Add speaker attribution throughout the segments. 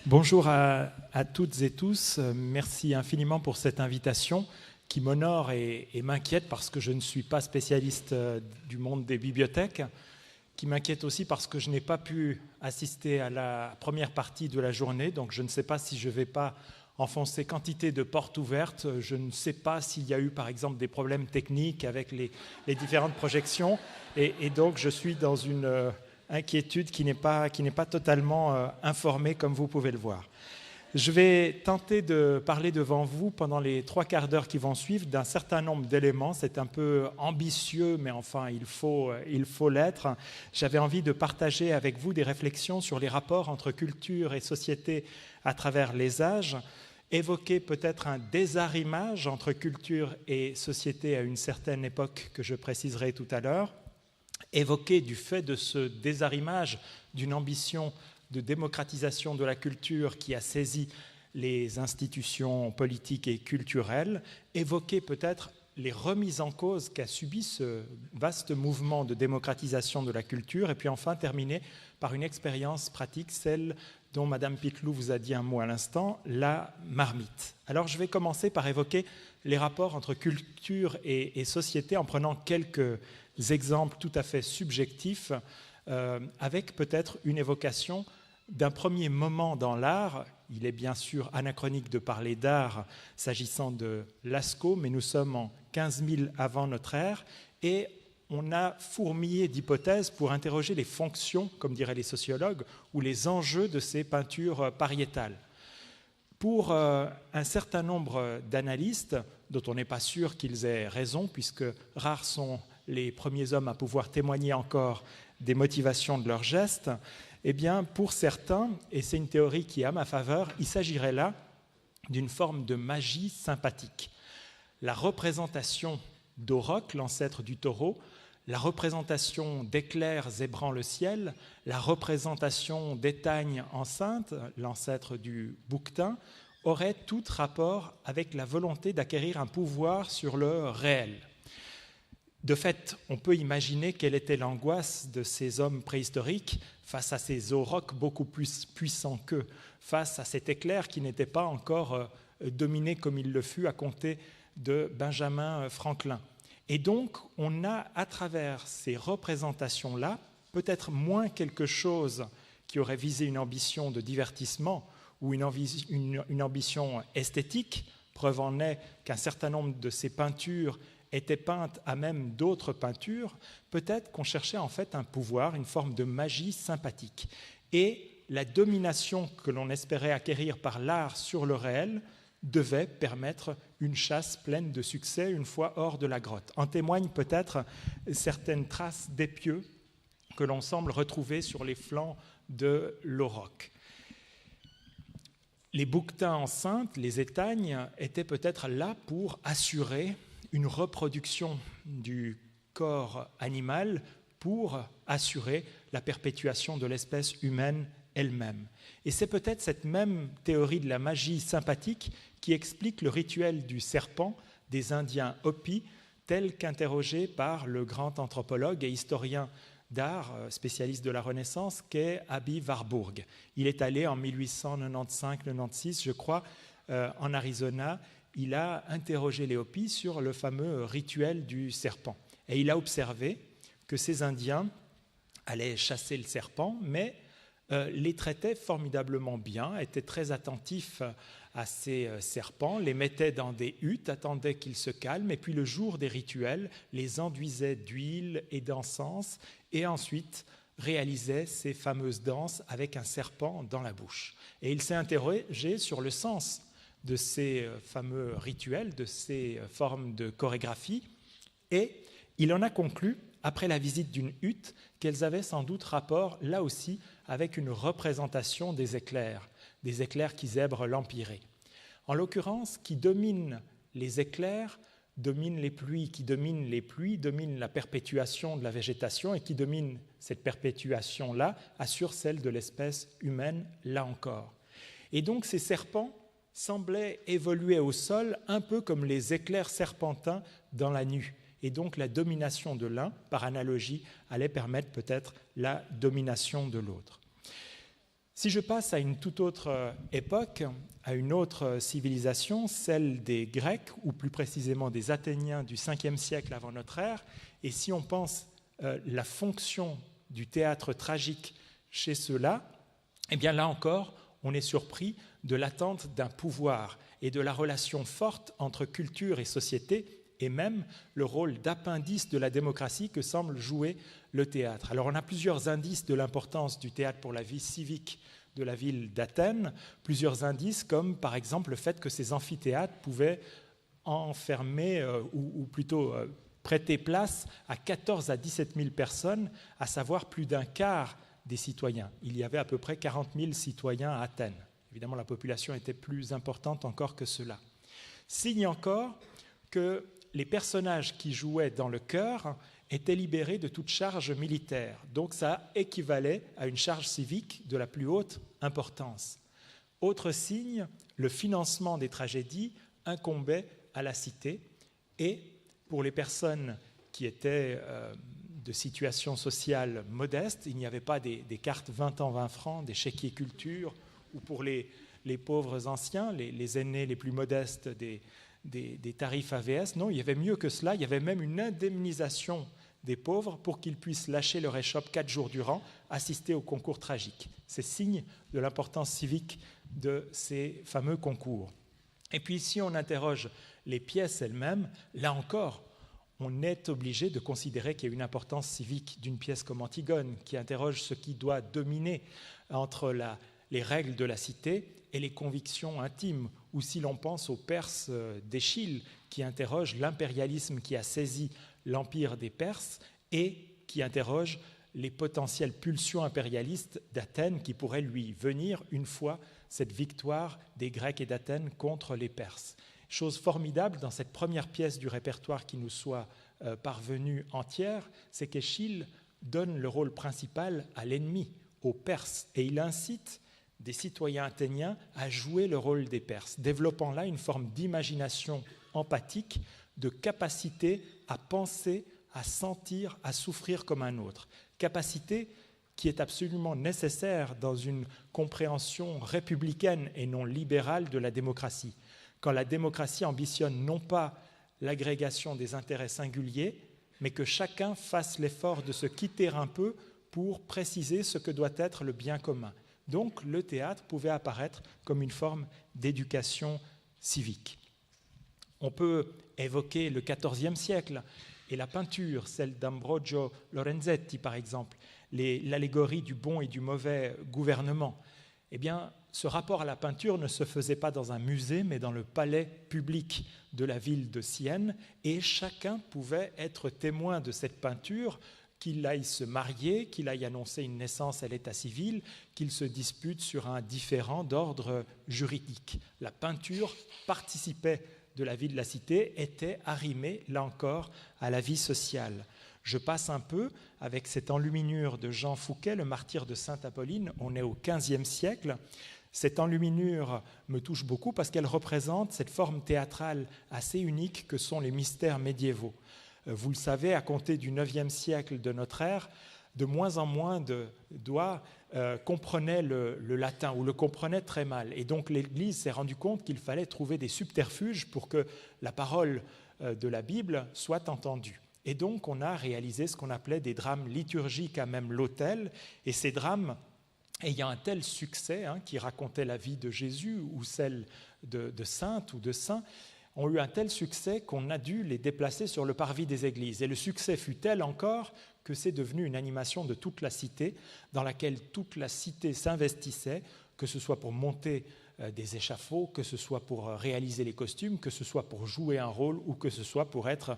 Speaker 1: Bonjour à toutes et tous. Merci infiniment pour cette invitation qui m'honore et m'inquiète parce que je ne suis pas spécialiste du monde des bibliothèques, qui m'inquiète aussi parce que je n'ai pas pu assister à la première partie de la journée, donc je ne sais pas si je ne vais pas enfoncer quantité de portes ouvertes. Je ne sais pas s'il y a eu par exemple des problèmes techniques avec les différentes projections et donc je suis dans une inquiétude qui n'est pas totalement informée comme vous pouvez le voir. Je vais tenter de parler devant vous pendant les 3/4 d'heure qui vont suivre d'un certain nombre d'éléments. C'est un peu ambitieux, mais enfin il faut l'être. J'avais envie de partager avec vous des réflexions sur les rapports entre culture et société à travers les âges, évoquer peut-être un désarrimage entre culture et société à une certaine époque que je préciserai tout à l'heure, évoquer du fait de ce désarrimage d'une ambition de démocratisation de la culture qui a saisi les institutions politiques et culturelles, évoquer peut-être les remises en cause qu'a subi ce vaste mouvement de démocratisation de la culture, et puis enfin terminer par une expérience pratique, celle dont Madame Pitlou vous a dit un mot à l'instant, la marmite. Alors je vais commencer par évoquer les rapports entre culture et société en prenant quelques exemples tout à fait subjectifs, avec peut-être une évocation d'un premier moment dans l'art. Il est bien sûr anachronique de parler d'art s'agissant de Lascaux, mais nous sommes en 15 000 avant notre ère, et on a fourmillé d'hypothèses pour interroger les fonctions, comme diraient les sociologues, ou les enjeux de ces peintures pariétales. Pour un certain nombre d'analystes, dont on n'est pas sûr qu'ils aient raison, puisque rares sont les premiers hommes à pouvoir témoigner encore des motivations de leurs gestes, eh bien, pour certains, et c'est une théorie qui est à ma faveur, il s'agirait là d'une forme de magie sympathique. La représentation d'auroch, l'ancêtre du taureau, la représentation d'éclairs zébrant le ciel, la représentation d'étagne enceinte, l'ancêtre du bouquetin, auraient tout rapport avec la volonté d'acquérir un pouvoir sur le réel. De fait, on peut imaginer quelle était l'angoisse de ces hommes préhistoriques face à ces aurochs beaucoup plus puissants qu'eux, face à cet éclair qui n'était pas encore dominé comme il le fut à compter de Benjamin Franklin. Et donc, on a à travers ces représentations-là, peut-être moins quelque chose qui aurait visé une ambition de divertissement ou une ambition esthétique. Preuve en est qu'un certain nombre de ces peintures étaient peintes à même d'autres peintures, peut-être qu'on cherchait en fait un pouvoir, une forme de magie sympathique. Et la domination que l'on espérait acquérir par l'art sur le réel devait permettre une chasse pleine de succès une fois hors de la grotte. En témoignent peut-être certaines traces d'épieux que l'on semble retrouver sur les flancs de l'auroch. Les bouquetins enceintes, les étagnes, étaient peut-être là pour assurer une reproduction du corps animal pour assurer la perpétuation de l'espèce humaine elle-même. Et c'est peut-être cette même théorie de la magie sympathique qui explique le rituel du serpent des Indiens Hopi, tel qu'interrogé par le grand anthropologue et historien d'art, spécialiste de la Renaissance, qu'est Aby Warburg. Il est allé en 1895-96, je crois, en Arizona. Il a interrogé les Hopis sur le fameux rituel du serpent. Et il a observé que ces Indiens allaient chasser le serpent, mais les traitaient formidablement bien, étaient très attentifs à ces serpents, les mettaient dans des huttes, attendaient qu'ils se calment, et puis le jour des rituels, les enduisaient d'huile et d'encens, et ensuite réalisaient ces fameuses danses avec un serpent dans la bouche. Et il s'est interrogé sur le sens de ces fameux rituels, de ces formes de chorégraphie, et il en a conclu, après la visite d'une hutte, qu'elles avaient sans doute rapport, là aussi, avec une représentation des éclairs qui zèbrent l'Empyrée. En l'occurrence, qui domine les éclairs, domine les pluies, qui domine les pluies, domine la perpétuation de la végétation, et qui domine cette perpétuation-là, assure celle de l'espèce humaine, là encore. Et donc ces serpents semblaient évoluer au sol un peu comme les éclairs serpentins dans la nue. Et donc la domination de l'un, par analogie, allait permettre peut-être la domination de l'autre. Si je passe à une toute autre époque, à une autre civilisation, celle des Grecs, ou plus précisément des Athéniens du 5e siècle avant notre ère, et si on pense la fonction du théâtre tragique chez ceux-là, eh bien là encore, on est surpris de l'attente d'un pouvoir et de la relation forte entre culture et société, et même le rôle d'appendice de la démocratie que semble jouer le théâtre. Alors on a plusieurs indices de l'importance du théâtre pour la vie civique de la ville d'Athènes, plusieurs indices comme par exemple le fait que ces amphithéâtres pouvaient enfermer ou plutôt prêter place à 14 à 17 000 personnes, à savoir plus d'un quart des citoyens. Il y avait à peu près 40 000 citoyens à Athènes. Évidemment, la population était plus importante encore que cela. Signe encore que les personnages qui jouaient dans le chœur étaient libérés de toute charge militaire. Donc ça équivalait à une charge civique de la plus haute importance. Autre signe, le financement des tragédies incombait à la cité, et pour les personnes qui étaient de situation sociale modeste, il n'y avait pas des cartes 20 ans 20 francs, des chéquiers culture, ou pour les pauvres anciens, les aînés les plus modestes des tarifs AVS. Non, il y avait mieux que cela, il y avait même une indemnisation des pauvres pour qu'ils puissent lâcher leur échoppe 4 jours durant, assister au concours tragique. C'est signe de l'importance civique de ces fameux concours. Et puis si on interroge les pièces elles-mêmes, là encore, on est obligé de considérer qu'il y a une importance civique d'une pièce comme Antigone, qui interroge ce qui doit dominer entre les règles de la cité et les convictions intimes, ou si l'on pense aux Perses d'Échille, qui interroge l'impérialisme qui a saisi l'empire des Perses et qui interroge les potentielles pulsions impérialistes d'Athènes qui pourraient lui venir une fois cette victoire des Grecs et d'Athènes contre les Perses. Chose formidable dans cette première pièce du répertoire qui nous soit parvenue entière, c'est qu'Échille donne le rôle principal à l'ennemi, aux Perses, et il incite des citoyens athéniens à jouer le rôle des Perses, développant là une forme d'imagination empathique, de capacité à penser, à sentir, à souffrir comme un autre. Capacité qui est absolument nécessaire dans une compréhension républicaine et non libérale de la démocratie. Quand la démocratie ambitionne non pas l'agrégation des intérêts singuliers, mais que chacun fasse l'effort de se quitter un peu pour préciser ce que doit être le bien commun. Donc le théâtre pouvait apparaître comme une forme d'éducation civique. On peut évoquer le XIVe siècle et la peinture, celle d'Ambrogio Lorenzetti par exemple, l'allégorie du bon et du mauvais gouvernement. Eh bien, ce rapport à la peinture ne se faisait pas dans un musée, mais dans le palais public de la ville de Sienne, et chacun pouvait être témoin de cette peinture, qu'il aille se marier, qu'il aille annoncer une naissance à l'état civil, qu'il se dispute sur un différend d'ordre juridique. La peinture participait de la vie de la cité, était arrimée, là encore, à la vie sociale. Je passe un peu avec cette enluminure de Jean Fouquet, le martyr de Sainte-Apolline. On est au XVe siècle. Cette enluminure me touche beaucoup parce qu'elle représente cette forme théâtrale assez unique que sont les mystères médiévaux. Vous le savez, à compter du IXe siècle de notre ère, de moins en moins de doigts comprenaient le latin ou le comprenaient très mal. Et donc l'Église s'est rendue compte qu'il fallait trouver des subterfuges pour que la parole de la Bible soit entendue. Et donc on a réalisé ce qu'on appelait des drames liturgiques à même l'autel, et ces drames ayant un tel succès, qui racontaient la vie de Jésus ou celle de saintes ou de saints, ont eu un tel succès qu'on a dû les déplacer sur le parvis des églises. Et le succès fut tel encore que c'est devenu une animation de toute la cité, dans laquelle toute la cité s'investissait, que ce soit pour monter des échafauds, que ce soit pour réaliser les costumes, que ce soit pour jouer un rôle ou que ce soit pour être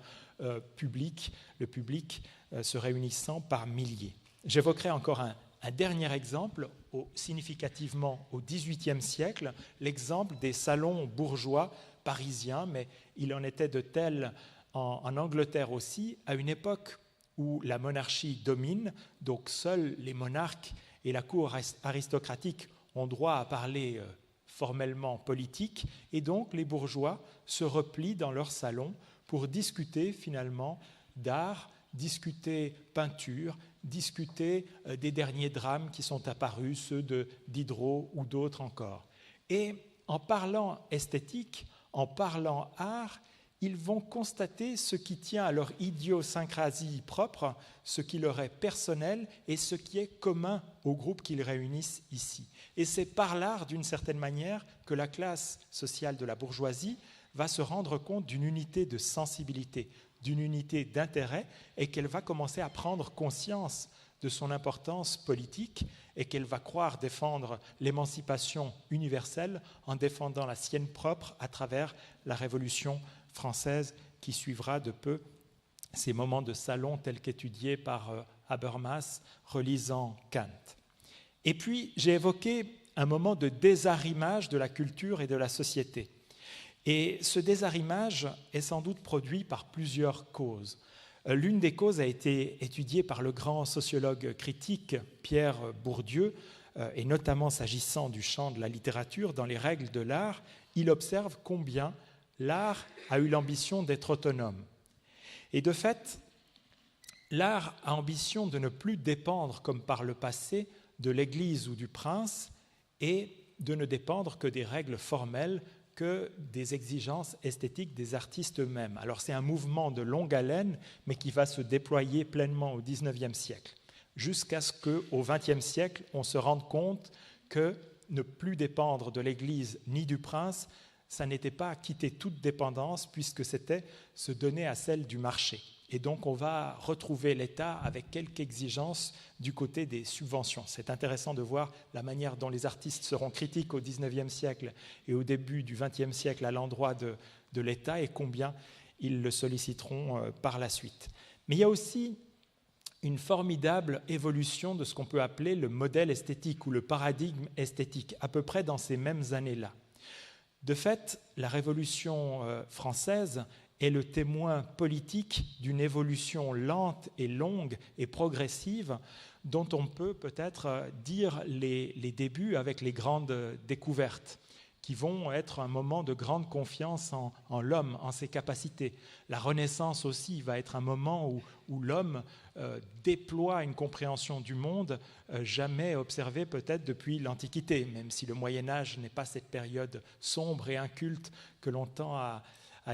Speaker 1: public, le public se réunissant par milliers. J'évoquerai encore un dernier exemple, significativement au XVIIIe siècle, l'exemple des salons bourgeois parisiens, mais il en était de tels en Angleterre aussi, à une époque où la monarchie domine, donc seuls les monarques et la cour aristocratique ont droit à parler formellement politique, et donc les bourgeois se replient dans leurs salons pour discuter finalement d'art discuter peinture, discuter des derniers drames qui sont apparus, ceux de Diderot ou d'autres encore. Et en parlant esthétique, en parlant art, ils vont constater ce qui tient à leur idiosyncrasie propre, ce qui leur est personnel et ce qui est commun au groupe qu'ils réunissent ici. Et c'est par l'art, d'une certaine manière, que la classe sociale de la bourgeoisie va se rendre compte d'une unité de sensibilité, d'une unité d'intérêt, et qu'elle va commencer à prendre conscience de son importance politique et qu'elle va croire défendre l'émancipation universelle en défendant la sienne propre à travers la Révolution française qui suivra de peu ces moments de salon tels qu'étudiés par Habermas, relisant Kant. Et puis, j'ai évoqué un moment de désarrimage de la culture et de la société. Et ce désarrimage est sans doute produit par plusieurs causes. L'une des causes a été étudiée par le grand sociologue critique Pierre Bourdieu, et notamment s'agissant du champ de la littérature, dans les règles de l'art, il observe combien l'art a eu l'ambition d'être autonome. Et de fait, l'art a ambition de ne plus dépendre, comme par le passé, de l'Église ou du prince, et de ne dépendre que des règles formelles, que des exigences esthétiques des artistes eux-mêmes. Alors c'est un mouvement de longue haleine, mais qui va se déployer pleinement au XIXe siècle, jusqu'à ce qu'au XXe siècle, on se rende compte que ne plus dépendre de l'Église ni du prince, ça n'était pas quitter toute dépendance, puisque c'était se donner à celle du marché. Et donc on va retrouver l'État avec quelques exigences du côté des subventions. C'est intéressant de voir la manière dont les artistes seront critiques au XIXe siècle et au début du XXe siècle à l'endroit de l'État, et combien ils le solliciteront par la suite. Mais il y a aussi une formidable évolution de ce qu'on peut appeler le modèle esthétique ou le paradigme esthétique, à peu près dans ces mêmes années-là. De fait, la Révolution française est le témoin politique d'une évolution lente et longue et progressive dont on peut peut-être dire les débuts avec les grandes découvertes qui vont être un moment de grande confiance en l'homme, en ses capacités. La Renaissance aussi va être un moment où l'homme déploie une compréhension du monde jamais observée peut-être depuis l'Antiquité, même si le Moyen-Âge n'est pas cette période sombre et inculte que l'on tend à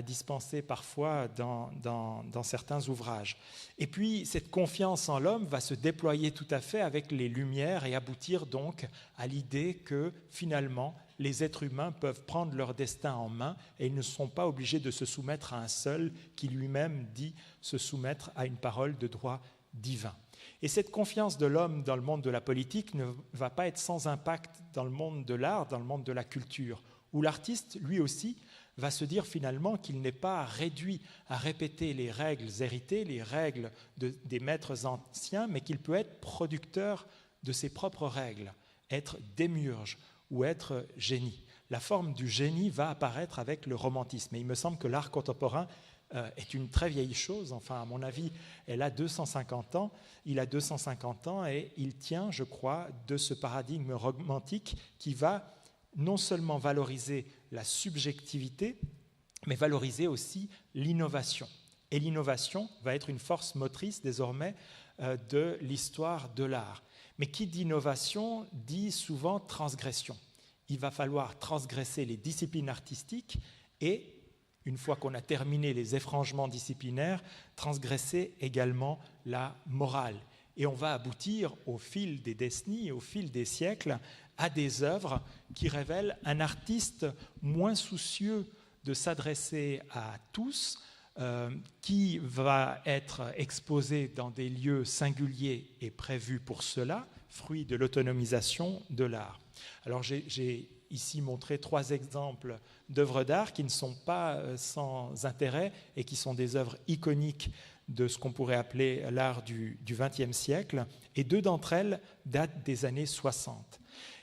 Speaker 1: dispenser parfois dans certains ouvrages. Et puis, cette confiance en l'homme va se déployer tout à fait avec les Lumières et aboutir donc à l'idée que, finalement, les êtres humains peuvent prendre leur destin en main et ils ne sont pas obligés de se soumettre à un seul qui lui-même dit se soumettre à une parole de droit divin. Et cette confiance de l'homme dans le monde de la politique ne va pas être sans impact dans le monde de l'art, dans le monde de la culture, où l'artiste, lui aussi, va se dire finalement qu'il n'est pas réduit à répéter les règles héritées, les règles des maîtres anciens, mais qu'il peut être producteur de ses propres règles, être démiurge ou être génie. La forme du génie va apparaître avec le romantisme. Et il me semble que l'art contemporain est une très vieille chose. Enfin, à mon avis, elle a 250 ans. Il a 250 ans et il tient, je crois, de ce paradigme romantique qui va non seulement valoriser la subjectivité, mais valoriser aussi l'innovation. Et l'innovation va être une force motrice désormais de l'histoire de l'art. Mais qui dit innovation dit souvent transgression. Il va falloir transgresser les disciplines artistiques et, une fois qu'on a terminé les effrangements disciplinaires, transgresser également la morale. Et on va aboutir au fil des décennies, au fil des siècles, à des œuvres qui révèlent un artiste moins soucieux de s'adresser à tous, qui va être exposé dans des lieux singuliers et prévus pour cela, fruit de l'autonomisation de l'art. Alors j'ai ici montré 3 exemples d'œuvres d'art qui ne sont pas sans intérêt et qui sont des œuvres iconiques de ce qu'on pourrait appeler l'art du XXe siècle, et 2 d'entre elles datent des années 60.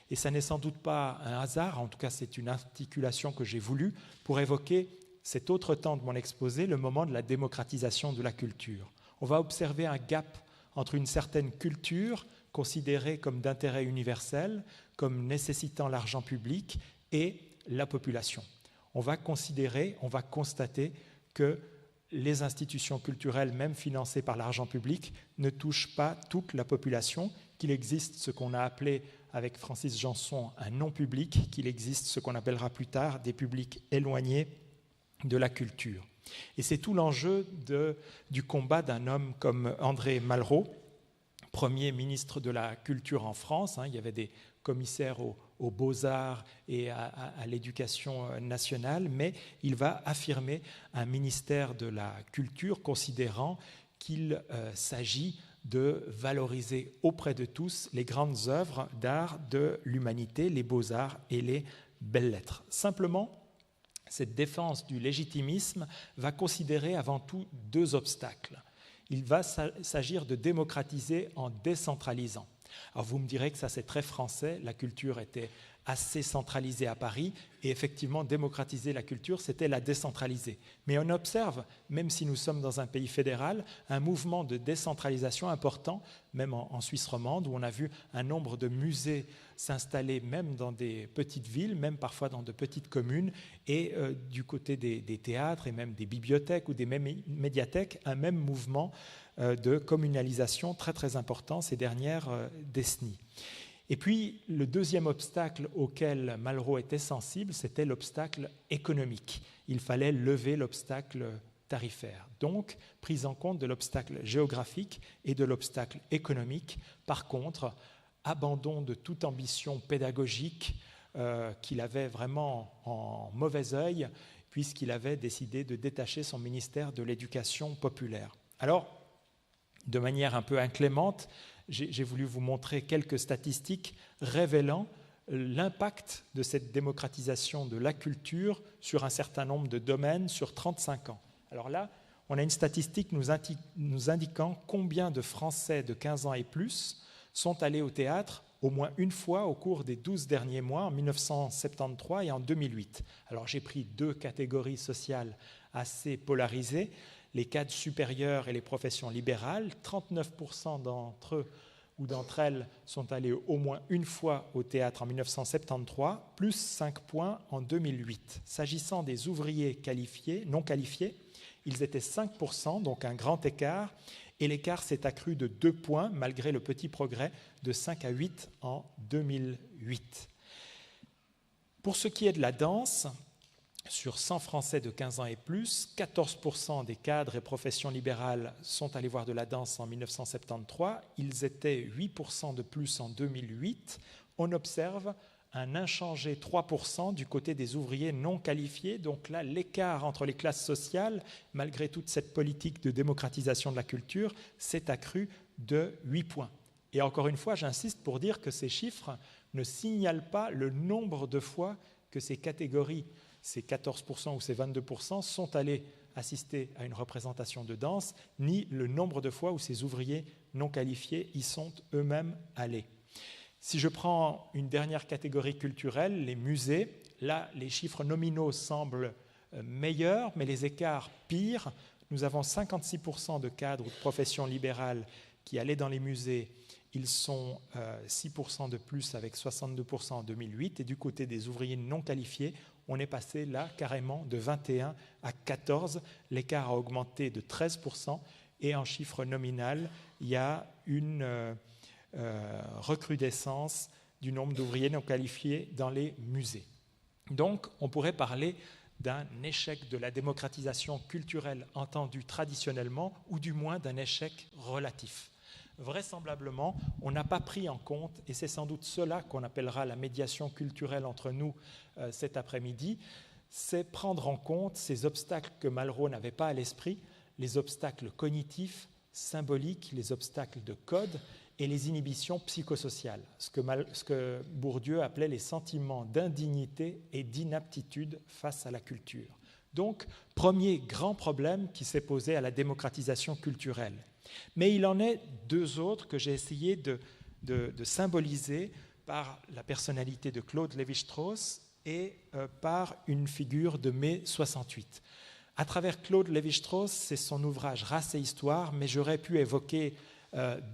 Speaker 1: Et ça n'est sans doute pas un hasard, en tout cas c'est une articulation que j'ai voulu pour évoquer cet autre temps de mon exposé, le moment de la démocratisation de la culture. On va observer un gap entre une certaine culture considérée comme d'intérêt universel, comme nécessitant l'argent public, et la population. On va constater que les institutions culturelles, même financées par l'argent public, ne touchent pas toute la population, qu'il existe ce qu'on a appelé, avec Francis Janson, un non-public, qu'il existe ce qu'on appellera plus tard des publics éloignés de la culture. Et c'est tout l'enjeu du combat d'un homme comme André Malraux, premier ministre de la Culture en France. Il y avait des commissaires aux beaux-arts et à l'éducation nationale, mais il va affirmer un ministère de la Culture considérant qu'il s'agit de valoriser auprès de tous les grandes œuvres d'art de l'humanité, les beaux-arts et les belles-lettres. Simplement, cette défense du légitimisme va considérer avant tout deux obstacles. Il va s'agir de démocratiser en décentralisant. Alors vous me direz que ça c'est très français, la culture était assez centralisée à Paris et effectivement démocratiser la culture c'était la décentraliser. Mais on observe, même si nous sommes dans un pays fédéral, un mouvement de décentralisation important, même en Suisse romande où on a vu un nombre de musées s'installer même dans des petites villes, même parfois dans de petites communes et du côté des théâtres et même des bibliothèques ou des médiathèques, un même mouvement de communalisation très très important ces dernières décennies. Et puis, le deuxième obstacle auquel Malraux était sensible, c'était l'obstacle économique. Il fallait lever l'obstacle tarifaire. Donc, prise en compte de l'obstacle géographique et de l'obstacle économique. Par contre, abandon de toute ambition pédagogique qu'il avait vraiment en mauvais œil, puisqu'il avait décidé de détacher son ministère de l'Éducation populaire. Alors, de manière un peu inclémente, j'ai voulu vous montrer quelques statistiques révélant l'impact de cette démocratisation de la culture sur un certain nombre de domaines sur 35 ans. Alors là, on a une statistique nous indiquant combien de Français de 15 ans et plus sont allés au théâtre au moins une fois au cours des 12 derniers mois, en 1973 et en 2008. Alors j'ai pris deux catégories sociales assez polarisées. Les cadres supérieurs et les professions libérales, 39% d'entre eux ou d'entre elles sont allés au moins une fois au théâtre en 1973, plus 5 points en 2008. S'agissant des ouvriers non qualifiés, ils étaient 5%, donc un grand écart, et l'écart s'est accru de 2 points, malgré le petit progrès de 5 à 8 en 2008. Pour ce qui est de la danse, sur 100 Français de 15 ans et plus, 14% des cadres et professions libérales sont allés voir de la danse en 1973. Ils étaient 8% de plus en 2008. On observe un inchangé 3% du côté des ouvriers non qualifiés. Donc là, l'écart entre les classes sociales, malgré toute cette politique de démocratisation de la culture, s'est accru de 8 points. Et encore une fois, j'insiste pour dire que ces chiffres ne signalent pas le nombre de fois que ces catégories, ces 14% ou ces 22% sont allés assister à une représentation de danse, ni le nombre de fois où ces ouvriers non qualifiés y sont eux-mêmes allés. Si je prends une dernière catégorie culturelle, les musées, là, les chiffres nominaux semblent meilleurs, mais les écarts pires. Nous avons 56% de cadres ou de professions libérales qui allaient dans les musées. Ils sont 6% de plus avec 62% en 2008. Et du côté des ouvriers non qualifiés, on est passé là carrément de 21 à 14. L'écart a augmenté de 13%. Et en chiffre nominal, il y a une recrudescence du nombre d'ouvriers non qualifiés dans les musées. Donc, on pourrait parler d'un échec de la démocratisation culturelle entendue traditionnellement, ou du moins d'un échec relatif. Vraisemblablement, on n'a pas pris en compte, et c'est sans doute cela qu'on appellera la médiation culturelle entre nous cet après-midi, c'est prendre en compte ces obstacles que Malraux n'avait pas à l'esprit, les obstacles cognitifs, symboliques, les obstacles de code et les inhibitions psychosociales, ce que Bourdieu appelait les sentiments d'indignité et d'inaptitude face à la culture. Donc, premier grand problème qui s'est posé à la démocratisation culturelle. Mais il en est deux autres que j'ai essayé de symboliser par la personnalité de Claude Lévi-Strauss et par une figure de mai 68. À travers Claude Lévi-Strauss, c'est son ouvrage Race et Histoire, mais j'aurais pu évoquer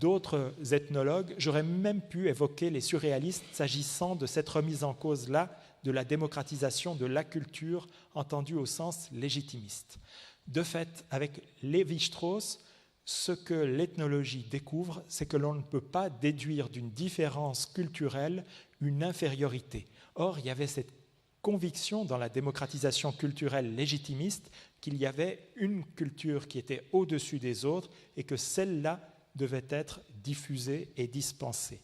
Speaker 1: d'autres ethnologues, j'aurais même pu évoquer les surréalistes s'agissant de cette remise en cause-là de la démocratisation de la culture entendue au sens légitimiste. De fait, avec Lévi-Strauss, ce que l'ethnologie découvre, c'est que l'on ne peut pas déduire d'une différence culturelle une infériorité. Or, il y avait cette conviction dans la démocratisation culturelle légitimiste qu'il y avait une culture qui était au-dessus des autres et que celle-là devait être diffusée et dispensée.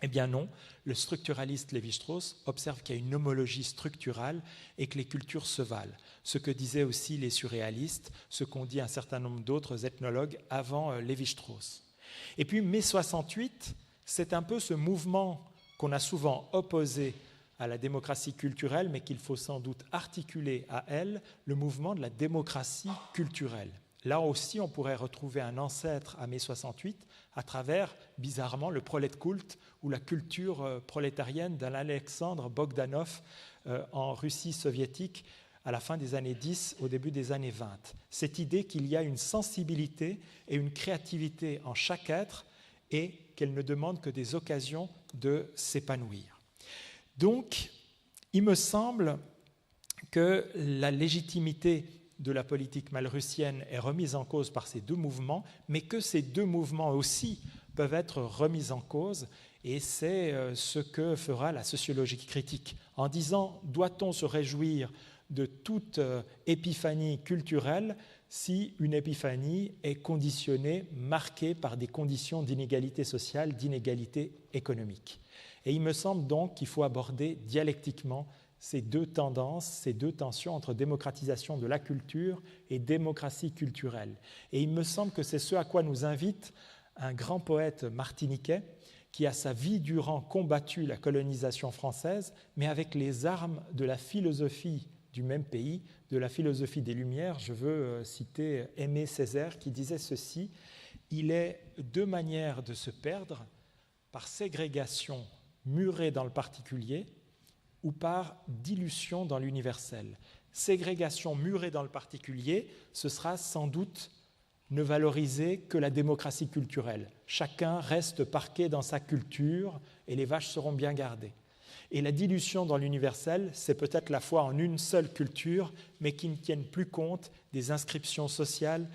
Speaker 1: Eh bien non, le structuraliste Lévi-Strauss observe qu'il y a une homologie structurale et que les cultures se valent. Ce que disaient aussi les surréalistes, ce qu'ont dit un certain nombre d'autres ethnologues avant Lévi-Strauss. Et puis mai 68, c'est un peu ce mouvement qu'on a souvent opposé à la démocratie culturelle, mais qu'il faut sans doute articuler à elle, le mouvement de la démocratie culturelle. Là aussi, on pourrait retrouver un ancêtre à mai 68 à travers, bizarrement, le prolétculte ou la culture prolétarienne d'un Alexandre Bogdanov en Russie soviétique à la fin des années 10, au début des années 20. Cette idée qu'il y a une sensibilité et une créativité en chaque être et qu'elle ne demande que des occasions de s'épanouir. Donc, il me semble que la légitimité de la politique malrussienne est remise en cause par ces deux mouvements, mais que ces deux mouvements aussi peuvent être remis en cause, et c'est ce que fera la sociologie critique. En disant, doit-on se réjouir de toute épiphanie culturelle si une épiphanie est conditionnée, marquée par des conditions d'inégalité sociale, d'inégalité économique. Et il me semble donc qu'il faut aborder dialectiquement ces deux tendances, ces deux tensions entre démocratisation de la culture et démocratie culturelle. Et il me semble que c'est ce à quoi nous invite un grand poète martiniquais qui a sa vie durant combattu la colonisation française, mais avec les armes de la philosophie du même pays, de la philosophie des Lumières. Je veux citer Aimé Césaire qui disait ceci: « Il est deux manières de se perdre, par ségrégation murée dans le particulier ou par dilution dans l'universel. » Ségrégation murée dans le particulier, ce sera sans doute ne valoriser que la démocratie culturelle. Chacun reste parqué dans sa culture et les vaches seront bien gardées. Et la dilution dans l'universel, c'est peut-être la foi en une seule culture, mais qui ne tienne plus compte des inscriptions sociales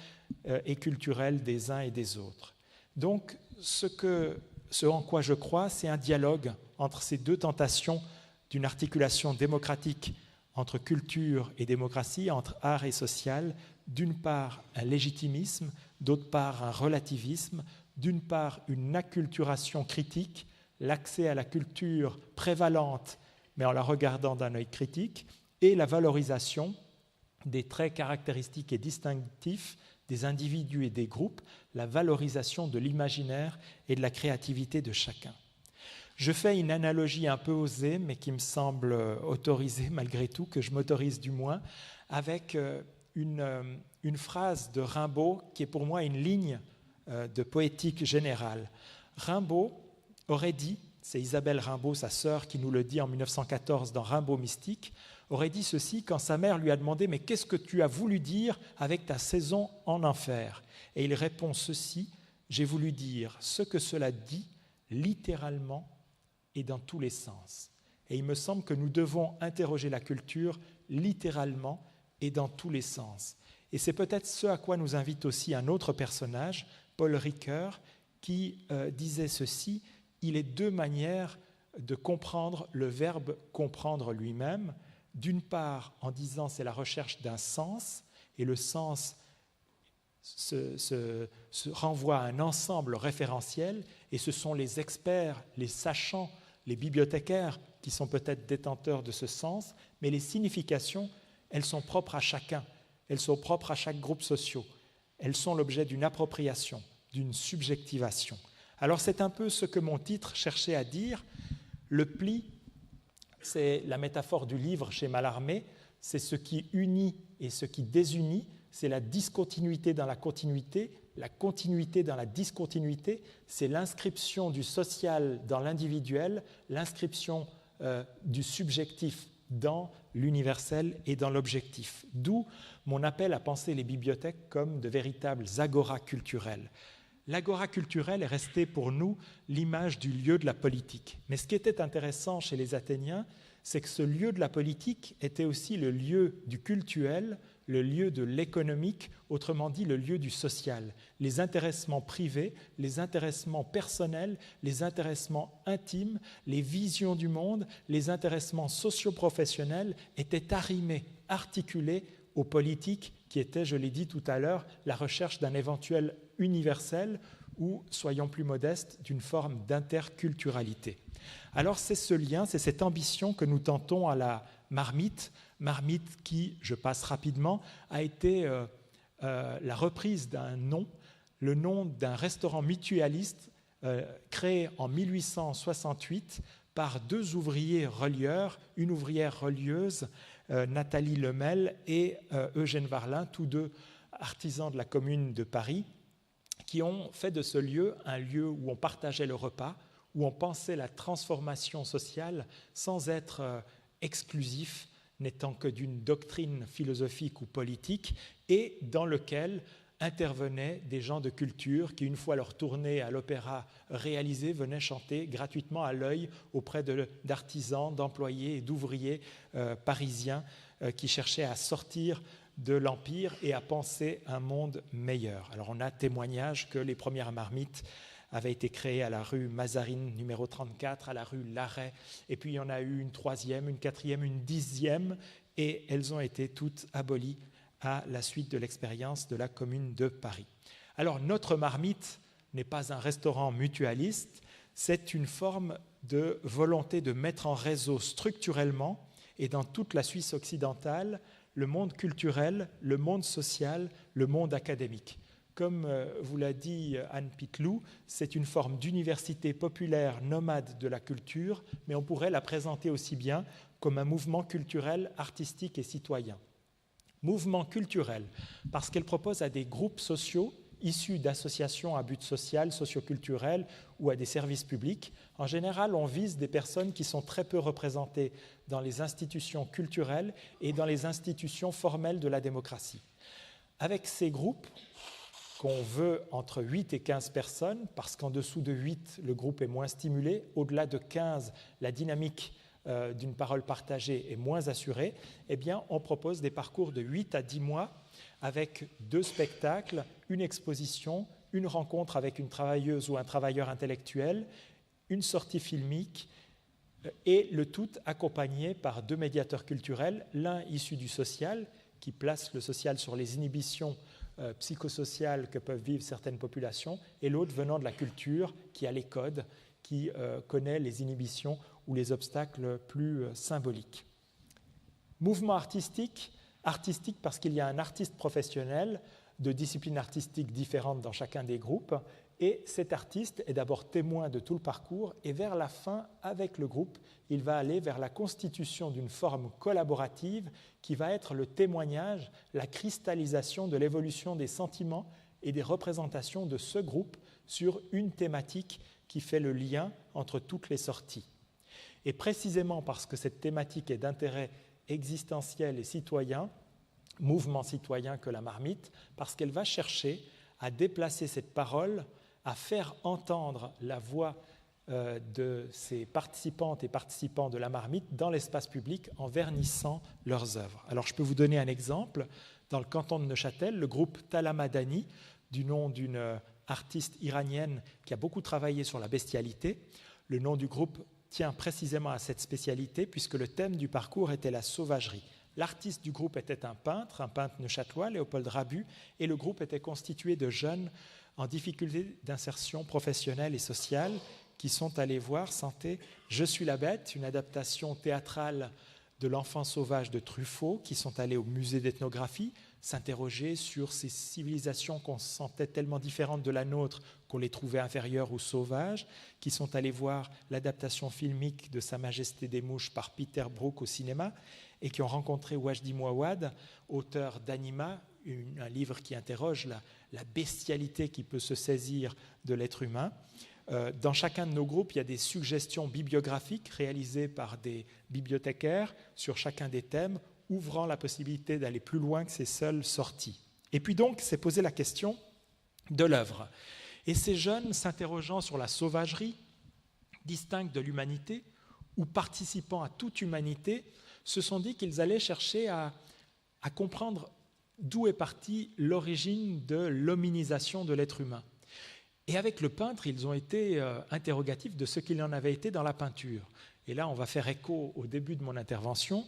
Speaker 1: et culturelles des uns et des autres. Donc, ce en quoi je crois, c'est un dialogue entre ces deux tentations d'une articulation démocratique entre culture et démocratie, entre art et social, d'une part un légitimisme, d'autre part un relativisme, d'une part une acculturation critique, l'accès à la culture prévalente, mais en la regardant d'un œil critique, et la valorisation des traits caractéristiques et distinctifs des individus et des groupes, la valorisation de l'imaginaire et de la créativité de chacun. Je fais une analogie un peu osée, mais qui me semble autorisée malgré tout, que je m'autorise du moins, avec une phrase de Rimbaud qui est pour moi une ligne de poétique générale. Rimbaud aurait dit, c'est Isabelle Rimbaud, sa sœur, qui nous le dit en 1914 dans Rimbaud mystique, aurait dit ceci quand sa mère lui a demandé « Mais qu'est-ce que tu as voulu dire avec ta saison en enfer ?» Et il répond ceci « J'ai voulu dire ce que cela dit littéralement et dans tous les sens. » Et il me semble que nous devons interroger la culture littéralement et dans tous les sens. Et c'est peut-être ce à quoi nous invite aussi un autre personnage, Paul Ricoeur, qui disait ceci: il est deux manières de comprendre le verbe comprendre lui-même. D'une part, en disant c'est la recherche d'un sens, et le sens se renvoie à un ensemble référentiel, et ce sont les experts, les sachants, les bibliothécaires qui sont peut-être détenteurs de ce sens, mais les significations, elles sont propres à chacun, elles sont propres à chaque groupe social, elles sont l'objet d'une appropriation, d'une subjectivation. Alors c'est un peu ce que mon titre cherchait à dire. Le pli, c'est la métaphore du livre chez Mallarmé, c'est ce qui unit et ce qui désunit, c'est la discontinuité dans la continuité, la continuité dans la discontinuité, c'est l'inscription du social dans l'individuel, l'inscription du subjectif dans l'universel et dans l'objectif. D'où mon appel à penser les bibliothèques comme de véritables agoras culturelles. L'agora culturelle est restée pour nous l'image du lieu de la politique. Mais ce qui était intéressant chez les Athéniens, c'est que ce lieu de la politique était aussi le lieu du cultuel, le lieu de l'économique, autrement dit le lieu du social, les intéressements privés, les intéressements personnels, les intéressements intimes, les visions du monde, les intéressements socio-professionnels étaient arrimés, articulés aux politiques qui étaient, je l'ai dit tout à l'heure, la recherche d'un éventuel universel ou, soyons plus modestes, d'une forme d'interculturalité. Alors c'est ce lien, c'est cette ambition que nous tentons à la Marmite qui, je passe rapidement, a été la reprise d'un nom, le nom d'un restaurant mutualiste créé en 1868 par deux ouvriers relieurs, une ouvrière relieuse, Nathalie Lemel et Eugène Varlin, tous deux artisans de la Commune de Paris, qui ont fait de ce lieu un lieu où on partageait le repas, où on pensait la transformation sociale sans être exclusif, n'étant que d'une doctrine philosophique ou politique, et dans lequel intervenaient des gens de culture qui, une fois leur tournée à l'opéra réalisée, venaient chanter gratuitement à l'œil auprès d'artisans, d'employés et d'ouvriers parisiens qui cherchaient à sortir de l'Empire et à penser un monde meilleur. Alors on a témoignage que les premières marmites avaient été créées à la rue Mazarine numéro 34, à la rue Larrey, et puis il y en a eu une troisième, une quatrième, une dixième, et elles ont été toutes abolies à la suite de l'expérience de la Commune de Paris. Alors notre marmite n'est pas un restaurant mutualiste, c'est une forme de volonté de mettre en réseau structurellement et dans toute la Suisse occidentale le monde culturel, le monde social, le monde académique. Comme vous l'a dit Anne Pitlou, c'est une forme d'université populaire nomade de la culture, mais on pourrait la présenter aussi bien comme un mouvement culturel, artistique et citoyen. Mouvement culturel, parce qu'elle propose à des groupes sociaux issus d'associations à but social, socioculturel ou à des services publics. En général, on vise des personnes qui sont très peu représentées dans les institutions culturelles et dans les institutions formelles de la démocratie. Avec ces groupes, qu'on veut entre 8 et 15 personnes, parce qu'en dessous de 8, le groupe est moins stimulé, au-delà de 15, la dynamique d'une parole partagée est moins assurée, eh bien, on propose des parcours de 8 à 10 mois avec 2 spectacles, une exposition, une rencontre avec une travailleuse ou un travailleur intellectuel, une sortie filmique, et le tout accompagné par 2 médiateurs culturels, l'un issu du social, qui place le social sur les inhibitions psychosociales que peuvent vivre certaines populations, et l'autre venant de la culture, qui a les codes, qui connaît les inhibitions ou les obstacles plus symboliques. Mouvement artistique parce qu'il y a un artiste professionnel de disciplines artistiques différentes dans chacun des groupes, et cet artiste est d'abord témoin de tout le parcours, et vers la fin, avec le groupe, il va aller vers la constitution d'une forme collaborative qui va être le témoignage, la cristallisation de l'évolution des sentiments et des représentations de ce groupe sur une thématique qui fait le lien entre toutes les sorties. Et précisément parce que cette thématique est d'intérêt existentiel et citoyen, mouvement citoyen que la marmite, parce qu'elle va chercher à déplacer cette parole, à faire entendre la voix de ces participantes et participants de la marmite dans l'espace public en vernissant leurs œuvres. Alors je peux vous donner un exemple. Dans le canton de Neuchâtel, le groupe Talamadani, du nom d'une artiste iranienne qui a beaucoup travaillé sur la bestialité, le nom du groupe tient précisément à cette spécialité puisque le thème du parcours était la sauvagerie. L'artiste du groupe était un peintre neuchâtelois, Léopold Rabu, et le groupe était constitué de jeunes en difficulté d'insertion professionnelle et sociale qui sont allés voir Santé, Je suis la bête, une adaptation théâtrale de L'Enfant sauvage de Truffaut, qui sont allés au musée d'ethnographie s'interroger sur ces civilisations qu'on sentait tellement différentes de la nôtre qu'on les trouvait inférieures ou sauvages, qui sont allés voir l'adaptation filmique de Sa Majesté des Mouches par Peter Brook au cinéma, et qui ont rencontré Wajdi Mouawad, auteur d'Anima, un livre qui interroge la bestialité qui peut se saisir de l'être humain. Dans chacun de nos groupes, il y a des suggestions bibliographiques réalisées par des bibliothécaires sur chacun des thèmes, ouvrant la possibilité d'aller plus loin que ces seules sorties. Et puis donc, s'est posé la question de l'œuvre. Et ces jeunes, s'interrogeant sur la sauvagerie, distincte de l'humanité, ou participant à toute humanité, se sont dit qu'ils allaient chercher à comprendre d'où est partie l'origine de l'hominisation de l'être humain. Et avec le peintre, ils ont été interrogatifs de ce qu'il en avait été dans la peinture. Et là, on va faire écho au début de mon intervention.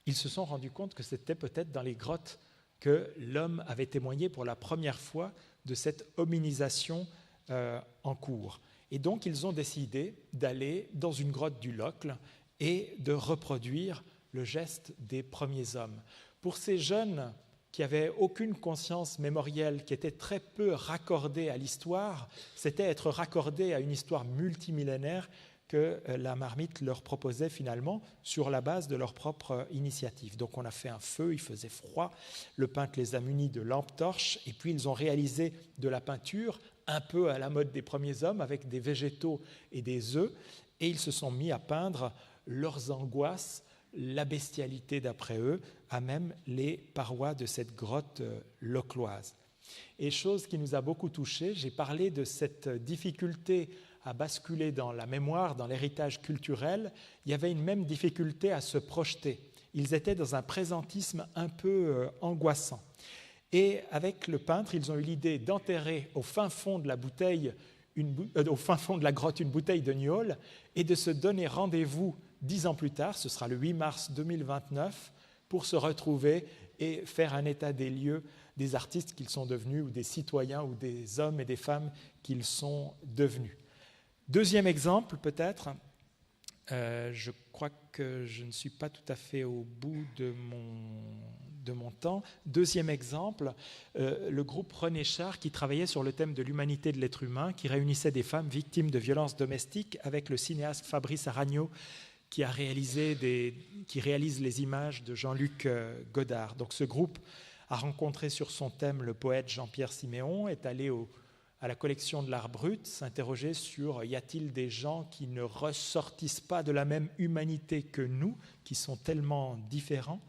Speaker 1: Ils se sont rendus compte que c'était peut-être dans les grottes que l'homme avait témoigné pour la première fois de cette hominisation en cours. Et donc, ils ont décidé d'aller dans une grotte du Locle et de reproduire le geste des premiers hommes. Pour ces jeunes qui n'avaient aucune conscience mémorielle, qui étaient très peu raccordés à l'histoire, c'était être raccordés à une histoire multimillénaire que la marmite leur proposait finalement sur la base de leur propre initiative. Donc on a fait un feu, il faisait froid, le peintre les a munis de lampes torches, et puis ils ont réalisé de la peinture un peu à la mode des premiers hommes, avec des végétaux et des œufs, et ils se sont mis à peindre leurs angoisses, la bestialité d'après eux, à même les parois de cette grotte locloise. Et chose qui nous a beaucoup touchés, j'ai parlé de cette difficulté à basculer dans la mémoire, dans l'héritage culturel. Il y avait une même difficulté à se projeter. Ils étaient dans un présentisme un peu angoissant. Et avec le peintre, ils ont eu l'idée d'enterrer au fin fond de la bouteille, au fin fond de la grotte, une bouteille de gnôle et de se donner rendez-vous 10 ans plus tard, ce sera le 8 mars 2029, pour se retrouver et faire un état des lieux des artistes qu'ils sont devenus, ou des citoyens, ou des hommes et des femmes qu'ils sont devenus. Deuxième exemple, peut-être, je crois que je ne suis pas tout à fait au bout de mon temps. Deuxième exemple, le groupe René Char qui travaillait sur le thème de l'humanité de l'être humain, qui réunissait des femmes victimes de violences domestiques avec le cinéaste Fabrice Aragno qui réalise les images de Jean-Luc Godard. Donc ce groupe a rencontré sur son thème le poète Jean-Pierre Siméon, est allé à la collection de l'art brut, s'interroger sur y a-t-il des gens qui ne ressortissent pas de la même humanité que nous, qui sont tellement différents.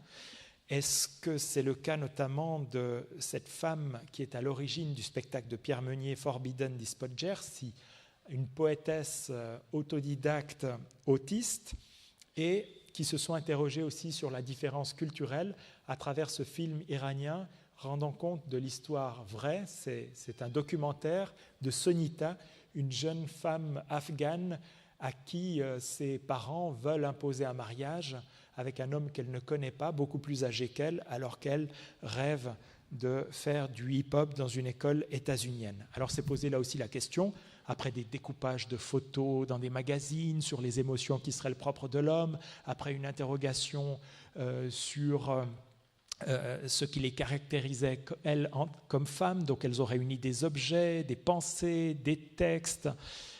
Speaker 1: Est-ce que c'est le cas notamment de cette femme qui est à l'origine du spectacle de Pierre Meunier, Forbidden Dispoger, une poétesse autodidacte autiste, et qui se sont interrogés aussi sur la différence culturelle à travers ce film iranien rendant compte de l'histoire vraie. C'est un documentaire de Sonita, une jeune femme afghane à qui ses parents veulent imposer un mariage avec un homme qu'elle ne connaît pas, beaucoup plus âgé qu'elle, alors qu'elle rêve de faire du hip-hop dans une école états-unienne. Alors s'est posé là aussi la question, après des découpages de photos dans des magazines sur les émotions qui seraient le propre de l'homme, après une interrogation sur ce qui les caractérisait, elles, comme femmes, donc elles ont réuni des objets, des pensées, des textes.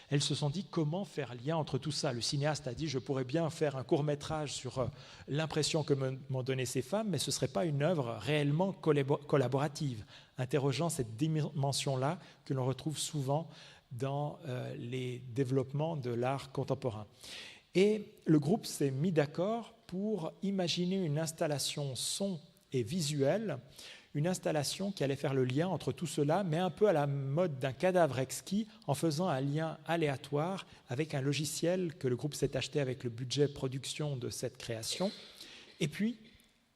Speaker 1: Elles se sont dit comment faire lien entre tout ça. Le cinéaste a dit je pourrais bien faire un court-métrage sur l'impression que m'ont donné ces femmes, mais ce ne serait pas une œuvre réellement collaborative, interrogeant cette dimension-là que l'on retrouve souvent dans les développements de l'art contemporain. Et le groupe s'est mis d'accord pour imaginer une installation son et visuelle, une installation qui allait faire le lien entre tout cela, mais un peu à la mode d'un cadavre exquis, en faisant un lien aléatoire avec un logiciel que le groupe s'est acheté avec le budget production de cette création. Et puis,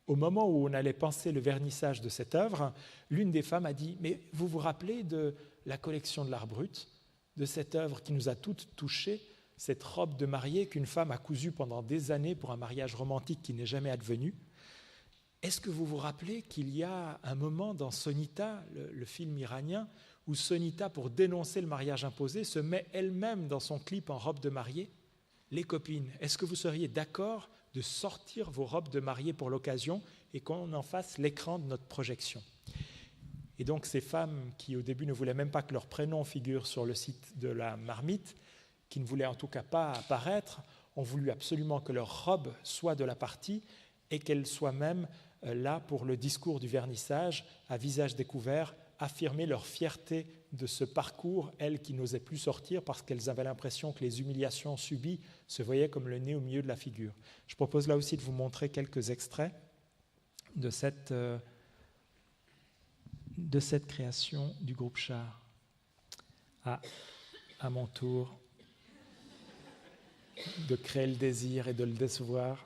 Speaker 1: au moment où on allait penser le vernissage de cette œuvre, l'une des femmes a dit « Mais vous vous rappelez de la collection de l'art brut, de cette œuvre qui nous a toutes touchées, cette robe de mariée qu'une femme a cousue pendant des années pour un mariage romantique qui n'est jamais advenu. Est-ce que vous vous rappelez qu'il y a un moment dans Sonita, le film iranien, où Sonita, pour dénoncer le mariage imposé, se met elle-même dans son clip en robe de mariée? Les copines, est-ce que vous seriez d'accord de sortir vos robes de mariée pour l'occasion et qu'on en fasse l'écran de notre projection? Et donc ces femmes qui au début ne voulaient même pas que leur prénom figure sur le site de la marmite, qui ne voulaient en tout cas pas apparaître, ont voulu absolument que leur robe soit de la partie et qu'elle soit même là pour le discours du vernissage, à visage découvert, affirmer leur fierté de ce parcours, elles qui n'osaient plus sortir parce qu'elles avaient l'impression que les humiliations subies se voyaient comme le nez au milieu de la figure. Je propose là aussi de vous montrer quelques extraits de cette création du groupe Char. À mon tour de créer le désir et de le décevoir.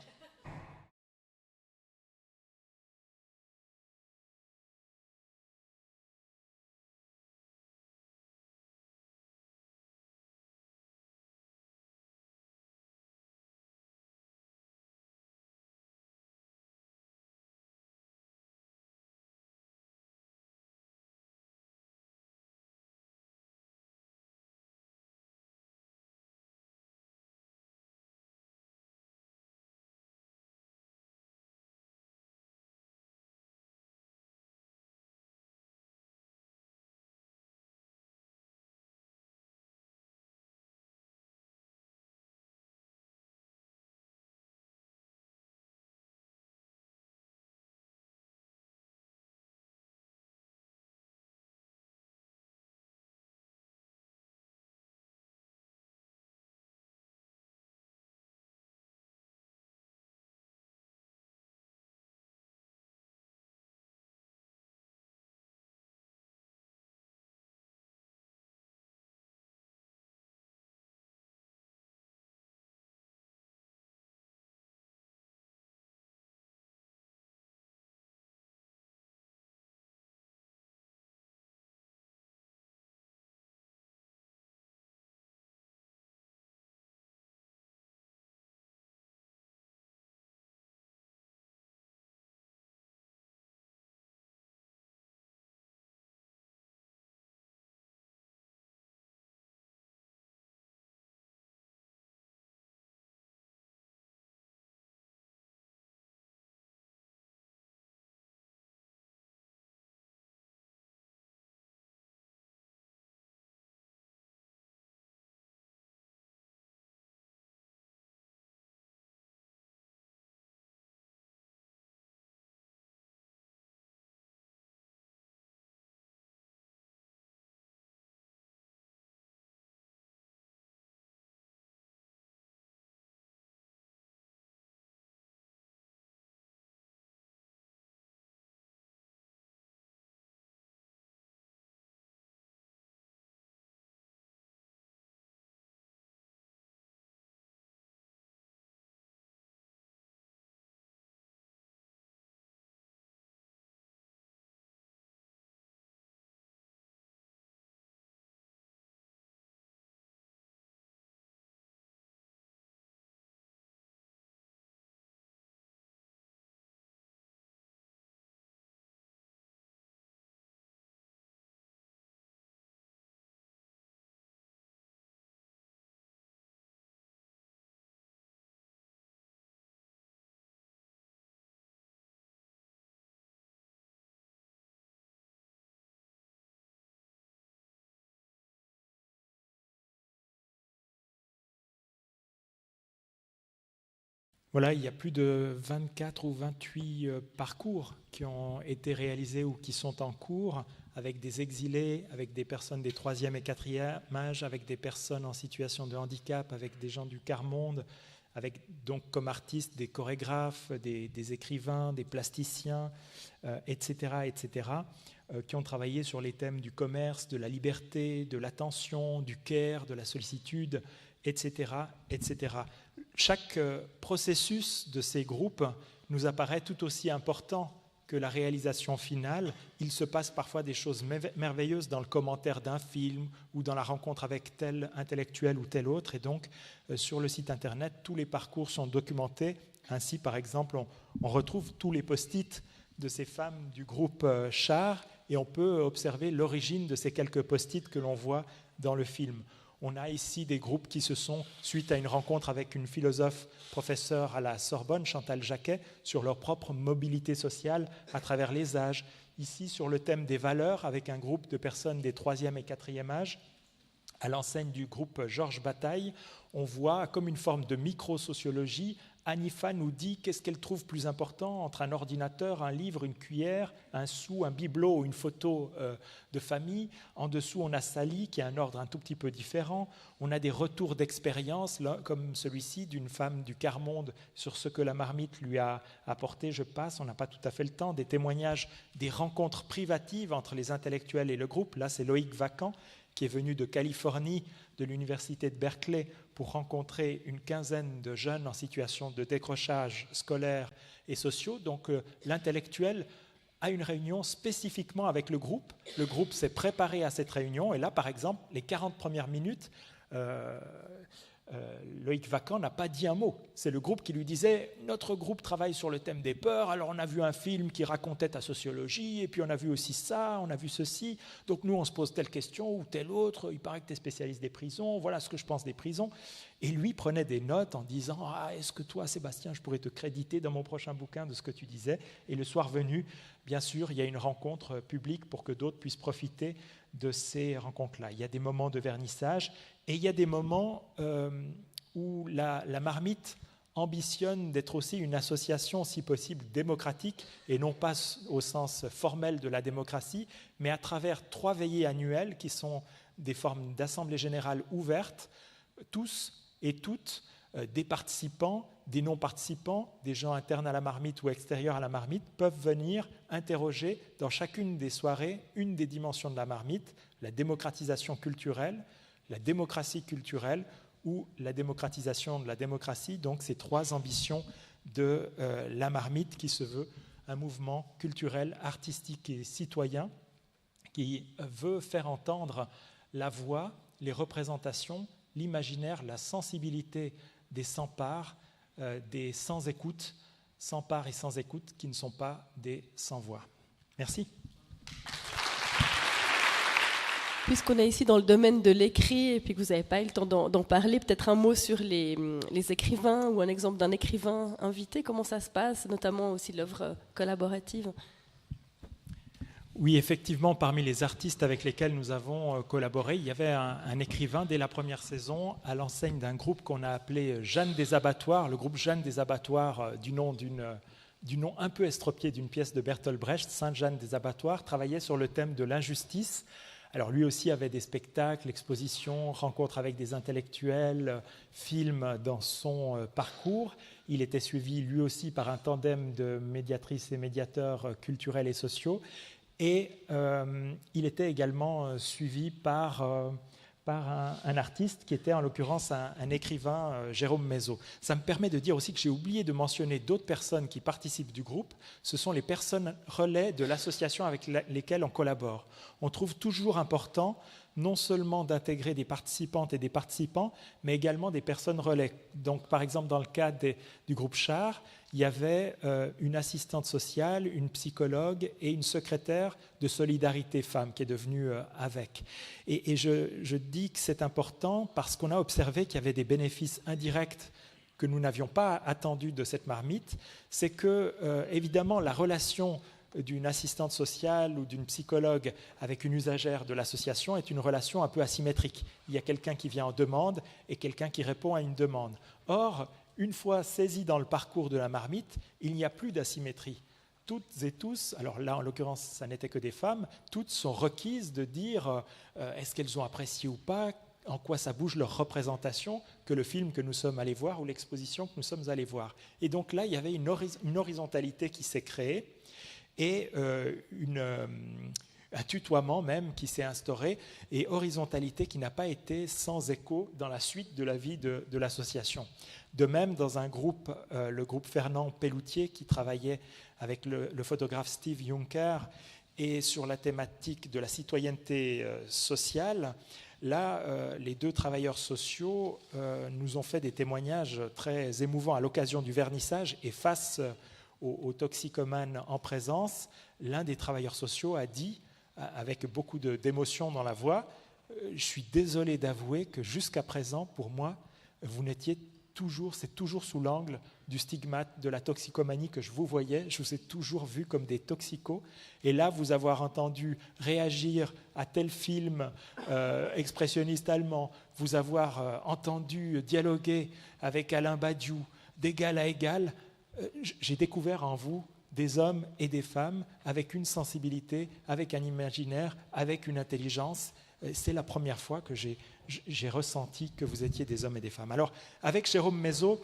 Speaker 1: Voilà, il y a plus de 24 ou 28 parcours qui ont été réalisés ou qui sont en cours, avec des exilés, avec des personnes des 3e et 4e âge, avec des personnes en situation de handicap, avec des gens du quart-monde, avec donc comme artistes des chorégraphes, des écrivains, des plasticiens, etc., qui ont travaillé sur les thèmes du commerce, de la liberté, de l'attention, du care, de la sollicitude, etc., etc. Chaque processus de ces groupes nous apparaît tout aussi important que la réalisation finale. Il se passe parfois des choses merveilleuses dans le commentaire d'un film ou dans la rencontre avec tel intellectuel ou tel autre. Et donc, sur le site internet, tous les parcours sont documentés. Ainsi, par exemple, on retrouve tous les post-it de ces femmes du groupe Char et on peut observer l'origine de ces quelques post-it que l'on voit dans le film. On a ici des groupes qui se sont, suite à une rencontre avec une philosophe professeure à la Sorbonne, Chantal Jacquet, sur leur propre mobilité sociale à travers les âges. Ici, sur le thème des valeurs, avec un groupe de personnes des 3e et 4e âge, à l'enseigne du groupe Georges Bataille, on voit comme une forme de micro-sociologie. Anifa nous dit qu'est-ce qu'elle trouve plus important entre un ordinateur, un livre, une cuillère, un sou, un bibelot ou une photo de famille. En dessous, on a Sally qui a un ordre un tout petit peu différent. On a des retours d'expérience, comme celui-ci d'une femme du quart-monde sur ce que la marmite lui a apporté. Je passe, on n'a pas tout à fait le temps. Des témoignages, des rencontres privatives entre les intellectuels et le groupe. Là, c'est Loïc Vacan qui est venu de Californie, de l'université de Berkeley, pour rencontrer une quinzaine de jeunes en situation de décrochage scolaire et sociaux. Donc l'intellectuel a une réunion spécifiquement avec le groupe. Le groupe s'est préparé à cette réunion. Et là, par exemple, les 40 premières minutes, Loïc Vacan n'a pas dit un mot. C'est le groupe qui lui disait « Notre groupe travaille sur le thème des peurs, alors on a vu un film qui racontait ta sociologie, et puis on a vu aussi ça, on a vu ceci. Donc nous, on se pose telle question ou telle autre. Il paraît que tu es spécialiste des prisons, voilà ce que je pense des prisons. » Et lui prenait des notes en disant « Ah, est-ce que toi, Sébastien, je pourrais te créditer dans mon prochain bouquin de ce que tu disais ?» Et le soir venu, bien sûr, il y a une rencontre publique pour que d'autres puissent profiter de ces rencontres-là. Il y a des moments de vernissage et il y a des moments où la marmite ambitionne d'être aussi une association, si possible, démocratique, et non pas au sens formel de la démocratie, mais à travers 3 veillées annuelles qui sont des formes d'assemblée générale ouvertes, tous et toutes, des participants, des non-participants, des gens internes à la marmite ou extérieurs à la marmite, peuvent venir interroger dans chacune des soirées une des dimensions de la marmite, la démocratisation culturelle, la démocratie culturelle ou la démocratisation de la démocratie. Donc ces 3 ambitions de la marmite qui se veut un mouvement culturel, artistique et citoyen qui veut faire entendre la voix, les représentations, l'imaginaire, la sensibilité des sans-parts, des sans-écoute, sans-parts et sans-écoute qui ne sont pas des sans-voix. Merci.
Speaker 2: Puisqu'on est ici dans le domaine de l'écrit et puis que vous n'avez pas eu le temps d'en parler, peut-être un mot sur les écrivains ou un exemple d'un écrivain invité, comment ça se passe, notamment aussi l'œuvre collaborative.
Speaker 1: Oui, effectivement, parmi les artistes avec lesquels nous avons collaboré, il y avait un écrivain dès la première saison à l'enseigne d'un groupe qu'on a appelé Jeanne des Abattoirs, le groupe Jeanne des Abattoirs du nom un peu estropié d'une pièce de Bertolt Brecht, Sainte-Jeanne des Abattoirs, travaillait sur le thème de l'injustice. Alors lui aussi avait des spectacles, expositions, rencontres avec des intellectuels, films dans son parcours. Il était suivi lui aussi par un tandem de médiatrices et médiateurs culturels et sociaux. Et il était également suivi par un artiste qui était en l'occurrence un écrivain, Jérôme Mézot. Ça me permet de dire aussi que j'ai oublié de mentionner d'autres personnes qui participent du groupe. Ce sont les personnes relais de l'association avec lesquelles on collabore. On trouve toujours important non seulement d'intégrer des participantes et des participants, mais également des personnes relais. Donc, par exemple, dans le cas du groupe Char, il y avait une assistante sociale, une psychologue et une secrétaire de Solidarité Femmes qui est devenue avec. Et je dis que c'est important parce qu'on a observé qu'il y avait des bénéfices indirects que nous n'avions pas attendus de cette marmite. C'est que, évidemment, la relation d'une assistante sociale ou d'une psychologue avec une usagère de l'association est une relation un peu asymétrique. Il y a quelqu'un qui vient en demande et quelqu'un qui répond à une demande. Or, une fois saisis dans le parcours de la marmite, il n'y a plus d'asymétrie. Toutes et tous, alors là en l'occurrence ça n'était que des femmes, toutes sont requises de dire est-ce qu'elles ont apprécié ou pas, en quoi ça bouge leur représentation que le film que nous sommes allés voir ou l'exposition que nous sommes allés voir. Et donc là, il y avait une horizontalité qui s'est créée et un tutoiement même qui s'est instauré, et horizontalité qui n'a pas été sans écho dans la suite de la vie de l'association. De même, dans un groupe, le groupe Fernand Pelloutier, qui travaillait avec le photographe Steve Juncker, et sur la thématique de la citoyenneté sociale, là, les deux travailleurs sociaux nous ont fait des témoignages très émouvants à l'occasion du vernissage, et face aux toxicomanes en présence, l'un des travailleurs sociaux a dit, avec beaucoup d'émotion dans la voix, je suis désolé d'avouer que jusqu'à présent, pour moi, vous n'étiez toujours, c'est toujours sous l'angle du stigmate de la toxicomanie que je vous voyais, je vous ai toujours vu comme des toxicos, et là, vous avoir entendu réagir à tel film expressionniste allemand, vous avoir entendu dialoguer avec Alain Badiou d'égal à égal, j'ai découvert en vous des hommes et des femmes avec une sensibilité, avec un imaginaire, avec une intelligence. C'est la première fois que j'ai ressenti que vous étiez des hommes et des femmes. Alors, avec Jérôme Mézot,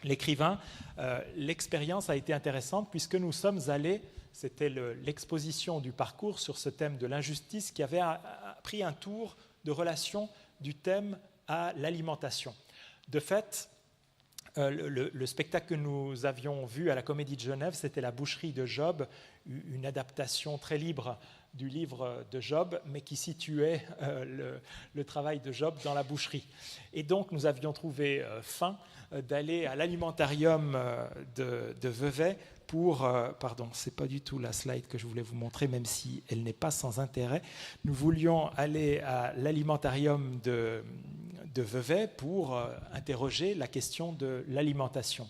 Speaker 1: l'écrivain, l'expérience a été intéressante puisque nous sommes allés, c'était l'exposition du parcours sur ce thème de l'injustice qui avait pris un tour de relation du thème à l'alimentation. De fait, le spectacle que nous avions vu à la Comédie de Genève, c'était La boucherie de Job, une adaptation très libre du livre de Job, mais qui situait le travail de Job dans la boucherie. Et donc, nous avions trouvé fin d'aller à l'alimentarium de Vevey pour... pardon, ce n'est pas du tout la slide que je voulais vous montrer, même si elle n'est pas sans intérêt. Nous voulions aller à l'alimentarium de Vevey pour interroger la question de l'alimentation.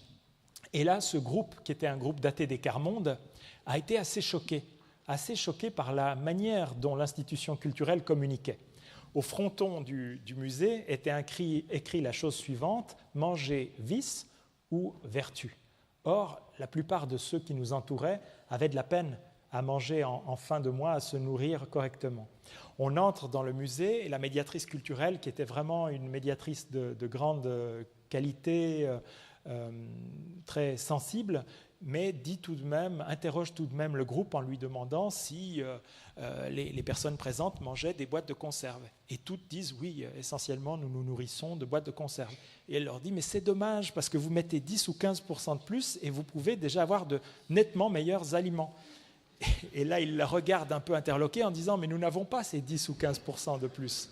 Speaker 1: Et là, ce groupe, qui était un groupe daté des Quarts-Mondes, a été assez choqué par la manière dont l'institution culturelle communiquait. Au fronton du musée était écrit la chose suivante, « Manger vice ou vertu ». Or, la plupart de ceux qui nous entouraient avaient de la peine à manger en fin de mois, à se nourrir correctement. On entre dans le musée et la médiatrice culturelle, qui était vraiment une médiatrice de grande qualité, très sensible, mais interroge tout de même le groupe en lui demandant si les personnes présentes mangeaient des boîtes de conserve. Et toutes disent oui, essentiellement nous nous nourrissons de boîtes de conserve. Et elle leur dit mais c'est dommage parce que vous mettez 10 ou 15% de plus et vous pouvez déjà avoir de nettement meilleurs aliments. Et là, il la regarde un peu interloquée en disant « Mais nous n'avons pas ces 10 ou 15% de plus. »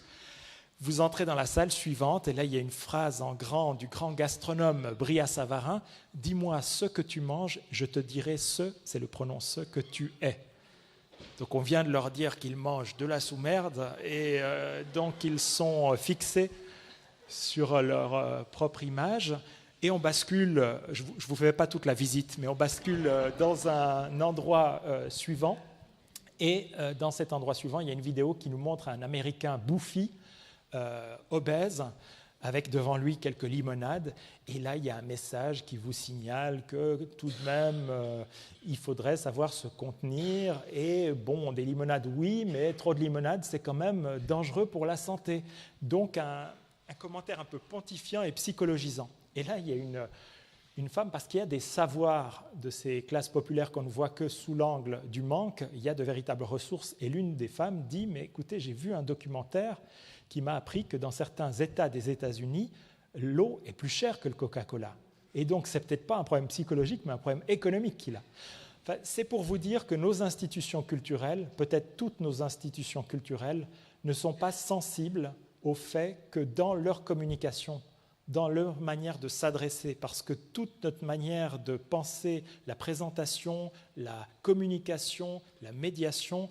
Speaker 1: Vous entrez dans la salle suivante, et là, il y a une phrase en grand du grand gastronome Bria Savarin « Dis-moi ce que tu manges, je te dirai c'est le pronom ce que tu es. » Donc, on vient de leur dire qu'ils mangent de la sous-merde, et donc ils sont fixés sur leur propre image. Et on bascule, je ne vous fais pas toute la visite, mais on bascule dans un endroit suivant. Et dans cet endroit suivant, il y a une vidéo qui nous montre un Américain bouffi, obèse, avec devant lui quelques limonades. Et là, il y a un message qui vous signale que tout de même, il faudrait savoir se contenir. Et bon, des limonades, oui, mais trop de limonades, c'est quand même dangereux pour la santé. Donc, un commentaire un peu pontifiant et psychologisant. Et là, il y a une femme, parce qu'il y a des savoirs de ces classes populaires qu'on ne voit que sous l'angle du manque, il y a de véritables ressources. Et l'une des femmes dit, mais écoutez, j'ai vu un documentaire qui m'a appris que dans certains États des États-Unis, l'eau est plus chère que le Coca-Cola. Et donc, ce n'est peut-être pas un problème psychologique, mais un problème économique qu'il a. Enfin, c'est pour vous dire que nos institutions culturelles, peut-être toutes nos institutions culturelles, ne sont pas sensibles au fait que dans leur communication, dans leur manière de s'adresser, parce que toute notre manière de penser la présentation, la communication, la médiation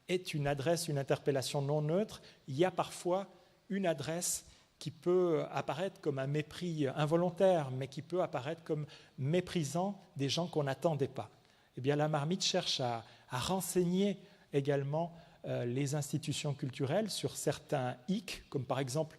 Speaker 1: est une adresse, une interpellation non neutre. Il y a parfois une adresse qui peut apparaître comme un mépris involontaire, mais qui peut apparaître comme méprisant des gens qu'on n'attendait pas. Eh bien, la marmite cherche à renseigner également les institutions culturelles sur certains hic, comme par exemple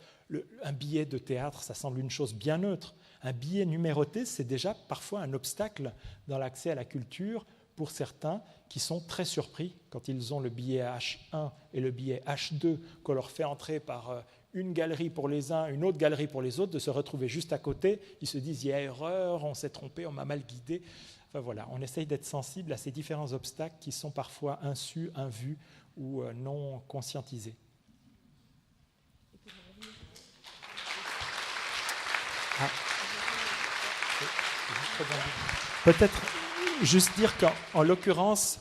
Speaker 1: un billet de théâtre, ça semble une chose bien neutre. Un billet numéroté, c'est déjà parfois un obstacle dans l'accès à la culture pour certains qui sont très surpris quand ils ont le billet H1 et le billet H2 qu'on leur fait entrer par une galerie pour les uns, une autre galerie pour les autres, de se retrouver juste à côté. Ils se disent « il y a erreur, on s'est trompé, on m'a mal guidé ». Enfin voilà, on essaye d'être sensible à ces différents obstacles qui sont parfois insus, invus ou non conscientisés. Ah. Peut-être juste dire qu'en l'occurrence,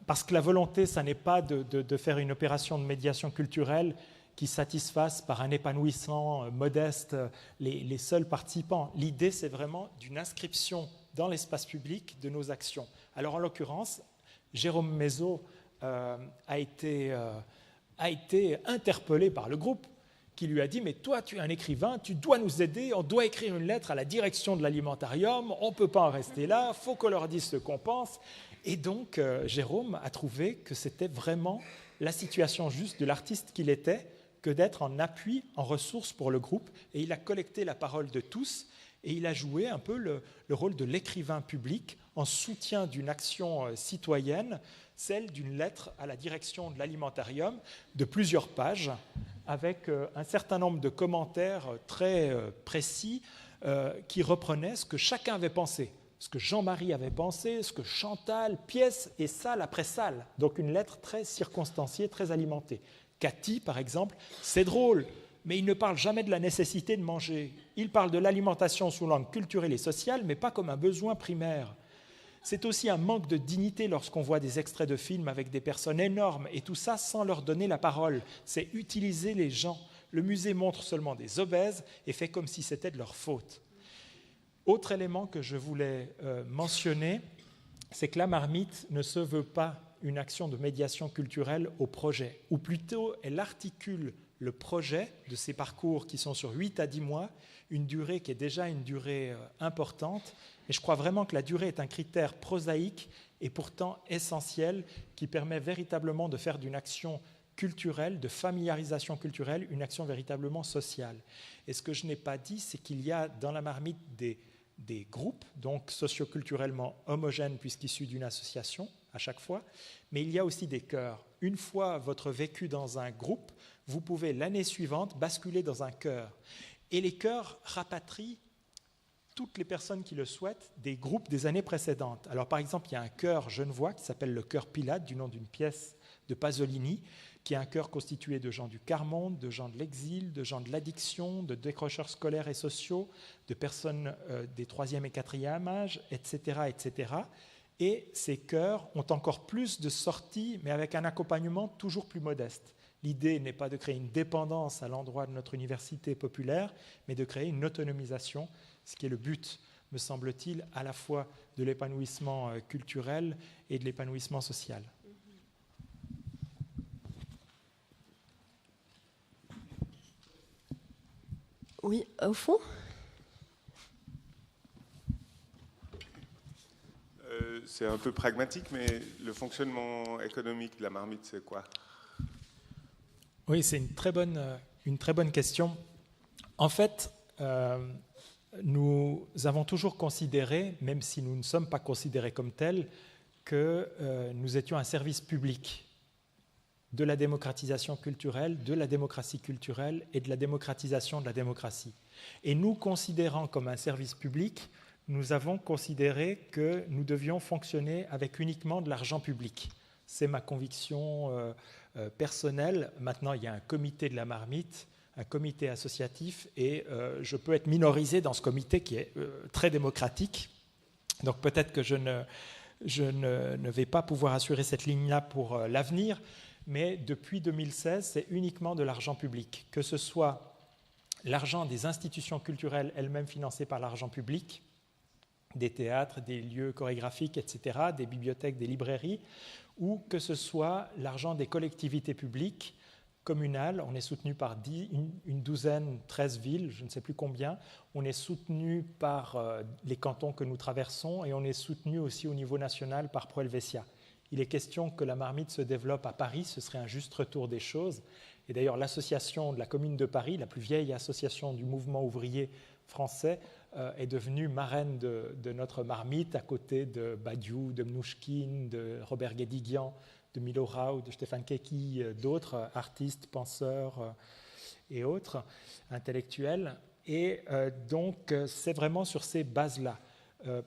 Speaker 1: parce que la volonté, ça n'est pas de faire une opération de médiation culturelle qui satisfasse par un épanouissement modeste les seuls participants. L'idée, c'est vraiment d'une inscription dans l'espace public de nos actions. Alors en l'occurrence, Jérôme Mézot a été interpellé par le groupe qui lui a dit « mais toi, tu es un écrivain, tu dois nous aider, on doit écrire une lettre à la direction de l'alimentarium, on ne peut pas en rester là, il faut qu'on leur dise ce qu'on pense ». Et donc, Jérôme a trouvé que c'était vraiment la situation juste de l'artiste qu'il était que d'être en appui, en ressources pour le groupe. Et il a collecté la parole de tous et il a joué un peu le rôle de l'écrivain public en soutien d'une action citoyenne, celle d'une lettre à la direction de l'alimentarium de plusieurs pages, avec un certain nombre de commentaires très précis qui reprenaient ce que chacun avait pensé. Ce que Jean-Marie avait pensé, ce que Chantal, pièce et salle après salle. Donc une lettre très circonstanciée, très alimentée. Cathy, par exemple, c'est drôle, mais il ne parle jamais de la nécessité de manger. Il parle de l'alimentation sous l'angle culturel et social, mais pas comme un besoin primaire. C'est aussi un manque de dignité lorsqu'on voit des extraits de films avec des personnes énormes, et tout ça sans leur donner la parole. C'est utiliser les gens. Le musée montre seulement des obèses et fait comme si c'était de leur faute. Autre élément que je voulais mentionner, c'est que la marmite ne se veut pas une action de médiation culturelle au projet, ou plutôt elle articule le projet de ces parcours qui sont sur 8 à 10 mois, une durée qui est déjà une durée importante. Et je crois vraiment que la durée est un critère prosaïque et pourtant essentiel qui permet véritablement de faire d'une action culturelle, de familiarisation culturelle, une action véritablement sociale. Et ce que je n'ai pas dit, c'est qu'il y a dans la marmite des groupes, donc socioculturellement homogènes puisqu'issus d'une association à chaque fois, mais il y a aussi des chœurs. Une fois votre vécu dans un groupe, vous pouvez l'année suivante basculer dans un chœur. Et les chœurs rapatrient toutes les personnes qui le souhaitent des groupes des années précédentes. Alors par exemple, il y a un chœur genevois qui s'appelle le chœur Pilate, du nom d'une pièce de Pasolini, qui est un chœur constitué de gens du quart-monde, de gens de l'exil, de gens de l'addiction, de décrocheurs scolaires et sociaux, de personnes des 3e et 4e âges, etc., etc. Et ces chœurs ont encore plus de sorties, mais avec un accompagnement toujours plus modeste. L'idée n'est pas de créer une dépendance à l'endroit de notre université populaire, mais de créer une autonomisation, ce qui est le but, me semble-t-il, à la fois de l'épanouissement culturel et de l'épanouissement social.
Speaker 2: Oui, au fond.
Speaker 3: C'est un peu pragmatique, mais le fonctionnement économique de la marmite, c'est quoi ?
Speaker 1: Oui, c'est une très bonne question. En fait, nous avons toujours considéré, même si nous ne sommes pas considérés comme tels, que nous étions un service public de la démocratisation culturelle, de la démocratie culturelle et de la démocratisation de la démocratie. Et nous considérant comme un service public, nous avons considéré que nous devions fonctionner avec uniquement de l'argent public. C'est ma conviction personnelle. Maintenant, il y a un comité de la marmite, un comité associatif, et je peux être minorisé dans ce comité qui est très démocratique. Donc peut-être que je ne vais pas pouvoir assurer cette ligne-là pour l'avenir, mais depuis 2016, c'est uniquement de l'argent public, que ce soit l'argent des institutions culturelles elles-mêmes financées par l'argent public, des théâtres, des lieux chorégraphiques, etc., des bibliothèques, des librairies, ou que ce soit l'argent des collectivités publiques communales. On est soutenu par une douzaine, 13 villes, je ne sais plus combien. On est soutenu par les cantons que nous traversons et on est soutenu aussi au niveau national par Pro Helvetia. Il est question que la marmite se développe à Paris, ce serait un juste retour des choses. Et d'ailleurs, l'association de la Commune de Paris, la plus vieille association du mouvement ouvrier français, est devenue marraine de notre marmite, à côté de Badiou, de Mnouchkine, de Robert Guédiguian, de Milo Rau, de Stéphane Keki, d'autres artistes, penseurs et autres intellectuels. Et donc, c'est vraiment sur ces bases-là.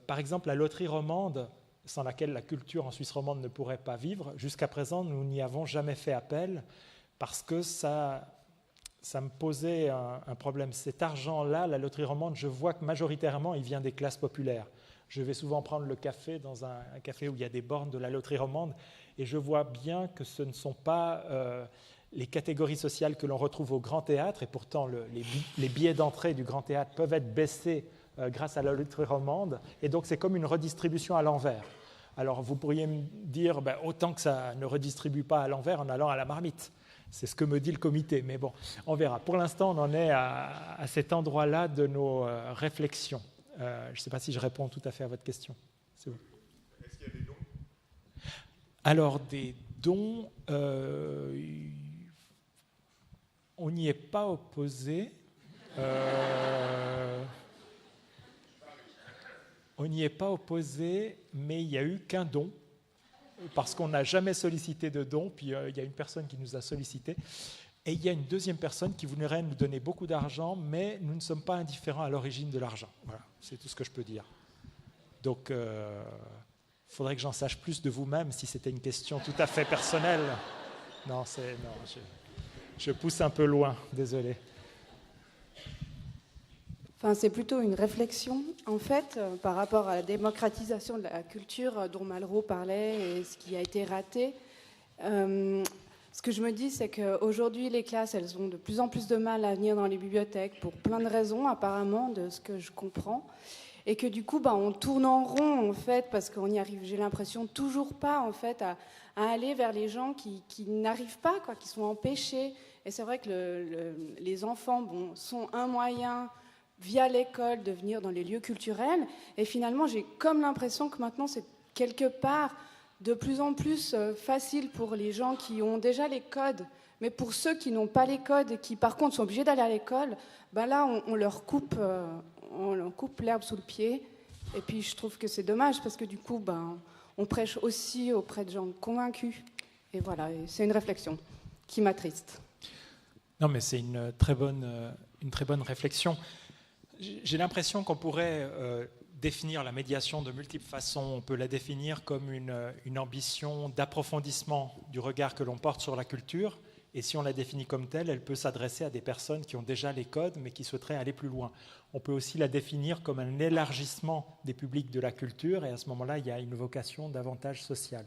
Speaker 1: Par exemple, la loterie romande, sans laquelle la culture en Suisse romande ne pourrait pas vivre, jusqu'à présent, nous n'y avons jamais fait appel parce que ça me posait un problème. Cet argent-là, la loterie romande, je vois que majoritairement, il vient des classes populaires. Je vais souvent prendre le café dans un café où il y a des bornes de la loterie romande et je vois bien que ce ne sont pas les catégories sociales que l'on retrouve au Grand Théâtre, et pourtant les billets d'entrée du Grand Théâtre peuvent être baissés grâce à la loterie romande, et donc c'est comme une redistribution à l'envers. Alors vous pourriez me dire, autant que ça ne redistribue pas à l'envers en allant à la marmite. C'est ce que me dit le comité, mais bon, on verra. Pour l'instant, on en est à cet endroit-là de nos réflexions. Je ne sais pas si je réponds tout à fait à votre question. C'est bon.
Speaker 3: Est-ce qu'il y a des dons?
Speaker 1: Alors, des dons, on n'y est pas opposé. On n'y est pas opposé, mais il n'y a eu qu'un don, parce qu'on n'a jamais sollicité de don, puis il y a une personne qui nous a sollicité, et il y a une deuxième personne qui voudrait nous donner beaucoup d'argent, mais nous ne sommes pas indifférents à l'origine de l'argent. Voilà, c'est tout ce que je peux dire. Donc, il faudrait que j'en sache plus de vous-même, si c'était une question tout à fait personnelle. Non, je pousse un peu loin, désolé.
Speaker 4: Enfin, c'est plutôt une réflexion, en fait, par rapport à la démocratisation de la culture dont Malraux parlait et ce qui a été raté. Ce que je me dis, c'est qu'aujourd'hui, les classes, elles ont de plus en plus de mal à venir dans les bibliothèques pour plein de raisons, apparemment, de ce que je comprends. Et que du coup, on tourne en rond, en fait, parce qu'on y arrive, j'ai l'impression, toujours pas, en fait, à aller vers les gens qui n'arrivent pas, quoi, qui sont empêchés. Et c'est vrai que les enfants sont un moyen, via l'école, de venir dans les lieux culturels. Et finalement, j'ai comme l'impression que maintenant, c'est quelque part de plus en plus facile pour les gens qui ont déjà les codes. Mais pour ceux qui n'ont pas les codes et qui, par contre, sont obligés d'aller à l'école, là, on leur coupe l'herbe sous le pied. Et puis, je trouve que c'est dommage parce que du coup, on prêche aussi auprès de gens convaincus. Et voilà, c'est une réflexion qui m'attriste.
Speaker 1: Non, mais c'est une très bonne réflexion. J'ai l'impression qu'on pourrait définir la médiation de multiples façons. On peut la définir comme une ambition d'approfondissement du regard que l'on porte sur la culture. Et si on la définit comme telle, elle peut s'adresser à des personnes qui ont déjà les codes, mais qui souhaiteraient aller plus loin. On peut aussi la définir comme un élargissement des publics de la culture, et à ce moment-là, il y a une vocation davantage sociale.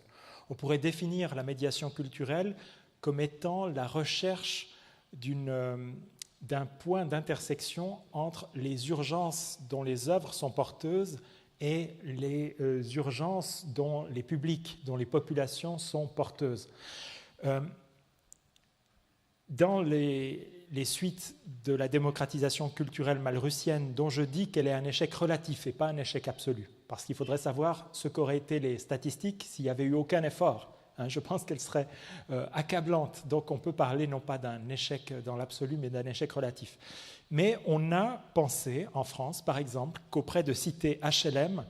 Speaker 1: On pourrait définir la médiation culturelle comme étant la recherche d'un point d'intersection entre les urgences dont les œuvres sont porteuses et les urgences dont les publics, dont les populations sont porteuses. Dans les suites de la démocratisation culturelle malrussienne, dont je dis qu'elle est un échec relatif et pas un échec absolu, parce qu'il faudrait savoir ce qu'auraient été les statistiques s'il n'y avait eu aucun effort. Je pense qu'elle serait accablante. Donc on peut parler non pas d'un échec dans l'absolu, mais d'un échec relatif. Mais on a pensé en France, par exemple, qu'auprès de cités HLM,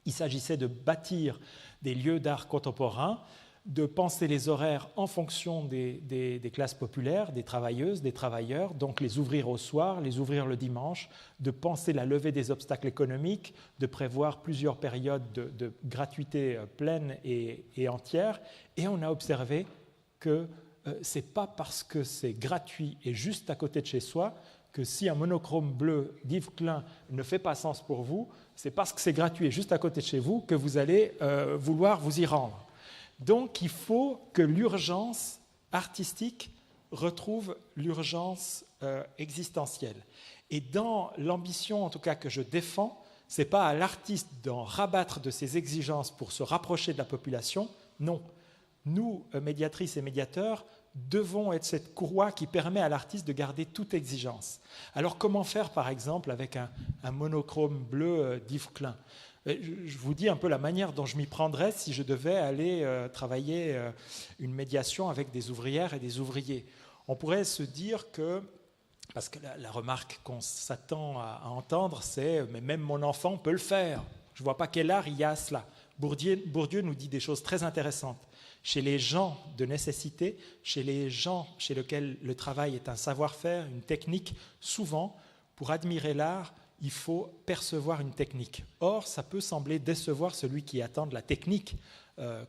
Speaker 1: il s'agissait de bâtir des lieux d'art contemporain, de penser les horaires en fonction des classes populaires, des travailleuses, des travailleurs, donc les ouvrir au soir, les ouvrir le dimanche, de penser la levée des obstacles économiques, de prévoir plusieurs périodes de gratuité pleine et entière. Et on a observé que ce n'est pas parce que c'est gratuit et juste à côté de chez soi que si un monochrome bleu d'Yves Klein ne fait pas sens pour vous, c'est parce que c'est gratuit et juste à côté de chez vous que vous allez vouloir vous y rendre. Donc, il faut que l'urgence artistique retrouve l'urgence existentielle. Et dans l'ambition, en tout cas, que je défends, ce n'est pas à l'artiste d'en rabattre de ses exigences pour se rapprocher de la population. Non. Nous, médiatrices et médiateurs, devons être cette courroie qui permet à l'artiste de garder toute exigence. Alors, comment faire, par exemple, avec un monochrome bleu d'Yves Klein ? Je vous dis un peu la manière dont je m'y prendrais si je devais aller travailler une médiation avec des ouvrières et des ouvriers. On pourrait se dire que, parce que la remarque qu'on s'attend à entendre, c'est « mais même mon enfant peut le faire ». Je ne vois pas quel art il y a à cela. Bourdieu nous dit des choses très intéressantes. Chez les gens de nécessité, chez les gens chez lesquels le travail est un savoir-faire, une technique, souvent, pour admirer l'art, il faut percevoir une technique. Or, ça peut sembler décevoir celui qui attend de la technique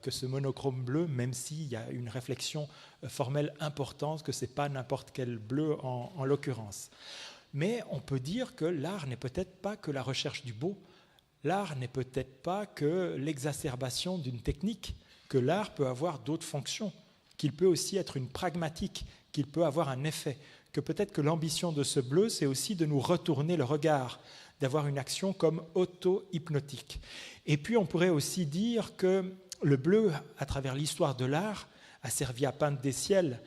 Speaker 1: que ce monochrome bleu, même s'il y a une réflexion formelle importante, que ce n'est pas n'importe quel bleu en l'occurrence. Mais on peut dire que l'art n'est peut-être pas que la recherche du beau, l'art n'est peut-être pas que l'exacerbation d'une technique, que l'art peut avoir d'autres fonctions, qu'il peut aussi être une pragmatique, qu'il peut avoir un effet, que peut-être que l'ambition de ce bleu, c'est aussi de nous retourner le regard, d'avoir une action comme auto-hypnotique. Et puis on pourrait aussi dire que le bleu, à travers l'histoire de l'art, a servi à peindre des ciels,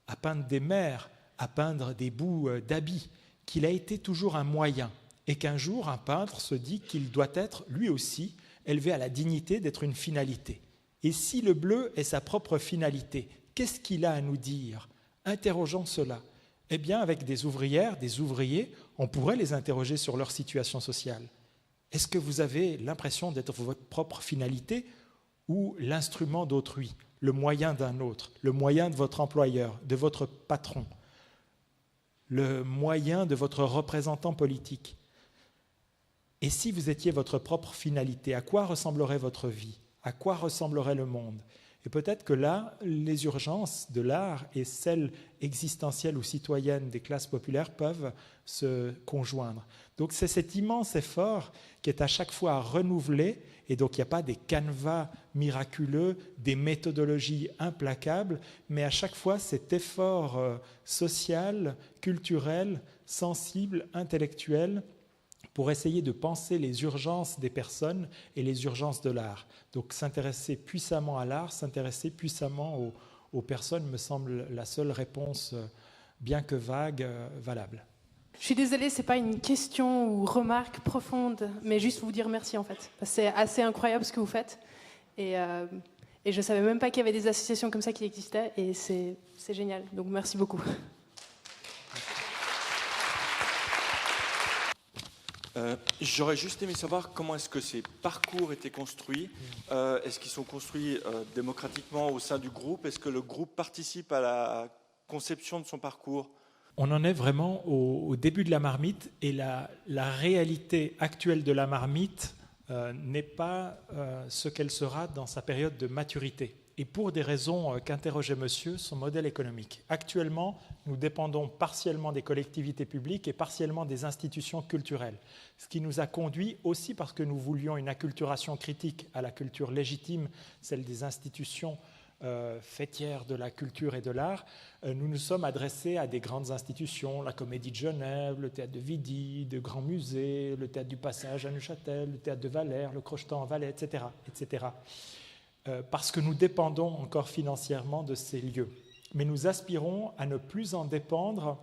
Speaker 1: à peindre des mers, à peindre des bouts d'habits, qu'il a été toujours un moyen, et qu'un jour un peintre se dit qu'il doit être, lui aussi, élevé à la dignité d'être une finalité. Et si le bleu est sa propre finalité, qu'est-ce qu'il a à nous dire? Interrogeons cela. Eh bien, avec des ouvrières, des ouvriers, on pourrait les interroger sur leur situation sociale. Est-ce que vous avez l'impression d'être votre propre finalité ou l'instrument d'autrui, le moyen d'un autre, le moyen de votre employeur, de votre patron, le moyen de votre représentant politique? Et si vous étiez votre propre finalité, à quoi ressemblerait votre vie? À quoi ressemblerait le monde? Et peut-être que là, les urgences de l'art et celles existentielles ou citoyennes des classes populaires peuvent se conjoindre. Donc c'est cet immense effort qui est à chaque fois à renouveler, et donc il n'y a pas des canevas miraculeux, des méthodologies implacables, mais à chaque fois cet effort social, culturel, sensible, intellectuel, pour essayer de penser les urgences des personnes et les urgences de l'art. Donc s'intéresser puissamment à l'art, s'intéresser puissamment aux personnes me semble la seule réponse, bien que vague, valable.
Speaker 5: Je suis désolée, ce n'est pas une question ou remarque profonde, mais juste vous dire merci en fait. C'est assez incroyable ce que vous faites. Et je ne savais même pas qu'il y avait des associations comme ça qui existaient, et c'est génial. Donc merci beaucoup.
Speaker 6: J'aurais juste aimé savoir comment est-ce que ces parcours étaient construits. Est-ce qu'ils sont construits démocratiquement au sein du groupe? Est-ce que le groupe participe à la conception de son parcours?
Speaker 1: On en est vraiment au début de la marmite, et la réalité actuelle de la marmite n'est pas ce qu'elle sera dans sa période de maturité. Et pour des raisons qu'interrogeait monsieur, son modèle économique. Actuellement, nous dépendons partiellement des collectivités publiques et partiellement des institutions culturelles. Ce qui nous a conduit aussi, parce que nous voulions une acculturation critique à la culture légitime, celle des institutions fêtières de la culture et de l'art, nous nous sommes adressés à des grandes institutions, la Comédie de Genève, le Théâtre de Vidy, de grands musées, le Théâtre du Passage à Neuchâtel, le Théâtre de Valère, le Crochetan en Valais, etc., etc. Parce que nous dépendons encore financièrement de ces lieux. Mais nous aspirons à ne plus en dépendre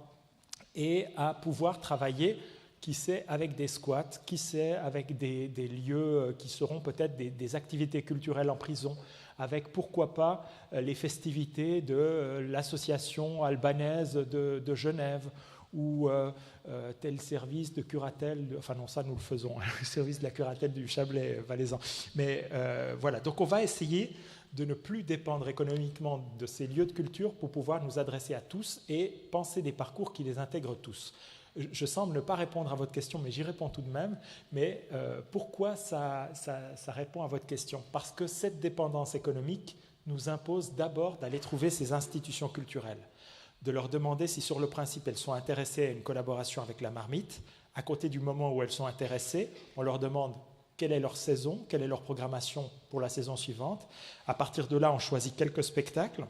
Speaker 1: et à pouvoir travailler, qui sait, avec des squats, qui sait, avec des lieux qui seront peut-être des activités culturelles en prison, avec, pourquoi pas, les festivités de l'association albanaise de Genève, ou tel service de curatelle, enfin non, ça nous le faisons, le service de la curatelle du Chablais valaisan. Mais voilà, donc on va essayer de ne plus dépendre économiquement de ces lieux de culture pour pouvoir nous adresser à tous et penser des parcours qui les intègrent tous. Je semble ne pas répondre à votre question, mais j'y réponds tout de même. Mais pourquoi ça répond à votre question? Parce que cette dépendance économique nous impose d'abord d'aller trouver ces institutions culturelles, de leur demander si sur le principe elles sont intéressées à une collaboration avec la marmite. À côté du moment où elles sont intéressées, on leur demande quelle est leur saison, quelle est leur programmation pour la saison suivante. À partir de là, on choisit quelques spectacles.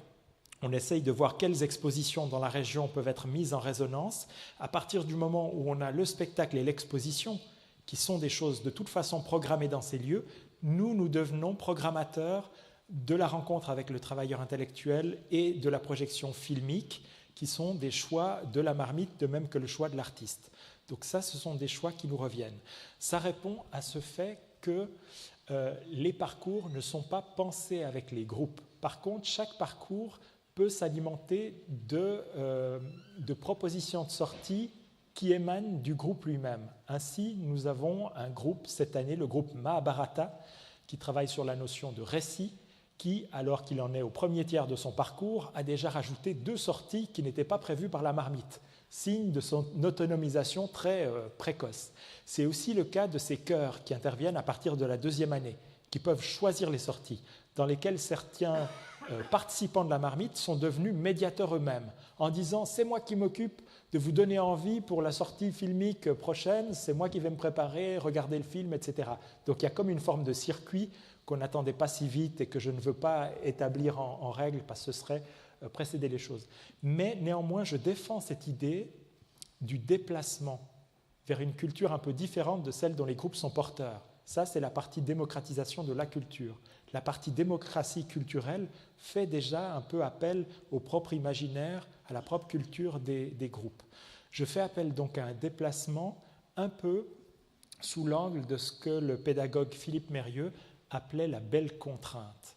Speaker 1: On essaye de voir quelles expositions dans la région peuvent être mises en résonance. À partir du moment où on a le spectacle et l'exposition, qui sont des choses de toute façon programmées dans ces lieux, nous devenons programmateurs de la rencontre avec le travailleur intellectuel et de la projection filmique, qui sont des choix de la marmite, de même que le choix de l'artiste. Donc ça, ce sont des choix qui nous reviennent. Ça répond à ce fait que les parcours ne sont pas pensés avec les groupes. Par contre, chaque parcours peut s'alimenter de propositions de sortie qui émanent du groupe lui-même. Ainsi, nous avons un groupe cette année, le groupe Mahabharata, qui travaille sur la notion de récit, qui, alors qu'il en est au premier tiers de son parcours, a déjà rajouté 2 sorties qui n'étaient pas prévues par la marmite, signe de son autonomisation très précoce. C'est aussi le cas de ces chœurs qui interviennent à partir de la 2e année, qui peuvent choisir les sorties, dans lesquelles certains participants de la marmite sont devenus médiateurs eux-mêmes, en disant « c'est moi qui m'occupe de vous donner envie pour la sortie filmique prochaine, c'est moi qui vais me préparer, regarder le film, etc. » Donc il y a comme une forme de circuit qu'on n'attendait pas si vite et que je ne veux pas établir en règle parce que ce serait précéder les choses. Mais néanmoins, je défends cette idée du déplacement vers une culture un peu différente de celle dont les groupes sont porteurs. Ça, c'est la partie démocratisation de la culture. La partie démocratie culturelle fait déjà un peu appel au propre imaginaire, à la propre culture des groupes. Je fais appel donc à un déplacement un peu sous l'angle de ce que le pédagogue Philippe Mérieux appelait la belle contrainte.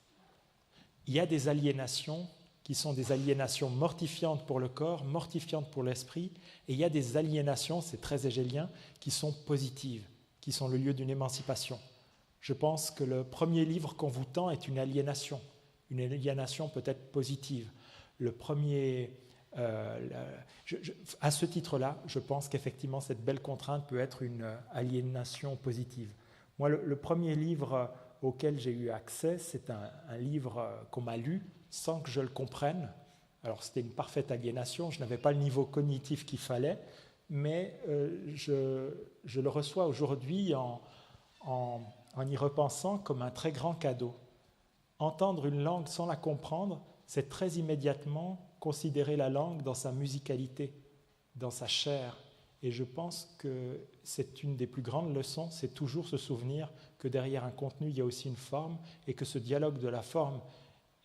Speaker 1: Il y a des aliénations qui sont des aliénations mortifiantes pour le corps, mortifiantes pour l'esprit, et il y a des aliénations, c'est très hégélien, qui sont positives, qui sont le lieu d'une émancipation. Je pense que le premier livre qu'on vous tend est une aliénation peut-être positive. Le premier, à ce titre-là, je pense qu'effectivement cette belle contrainte peut être une aliénation positive. Moi, le premier livre auquel j'ai eu accès, c'est un livre qu'on m'a lu sans que je le comprenne. Alors c'était une parfaite aliénation, je n'avais pas le niveau cognitif qu'il fallait, mais je le reçois aujourd'hui en y repensant comme un très grand cadeau. Entendre une langue sans la comprendre, c'est très immédiatement considérer la langue dans sa musicalité, dans sa chair. Et je pense que c'est une des plus grandes leçons, c'est toujours se souvenir que derrière un contenu, il y a aussi une forme, et que ce dialogue de la forme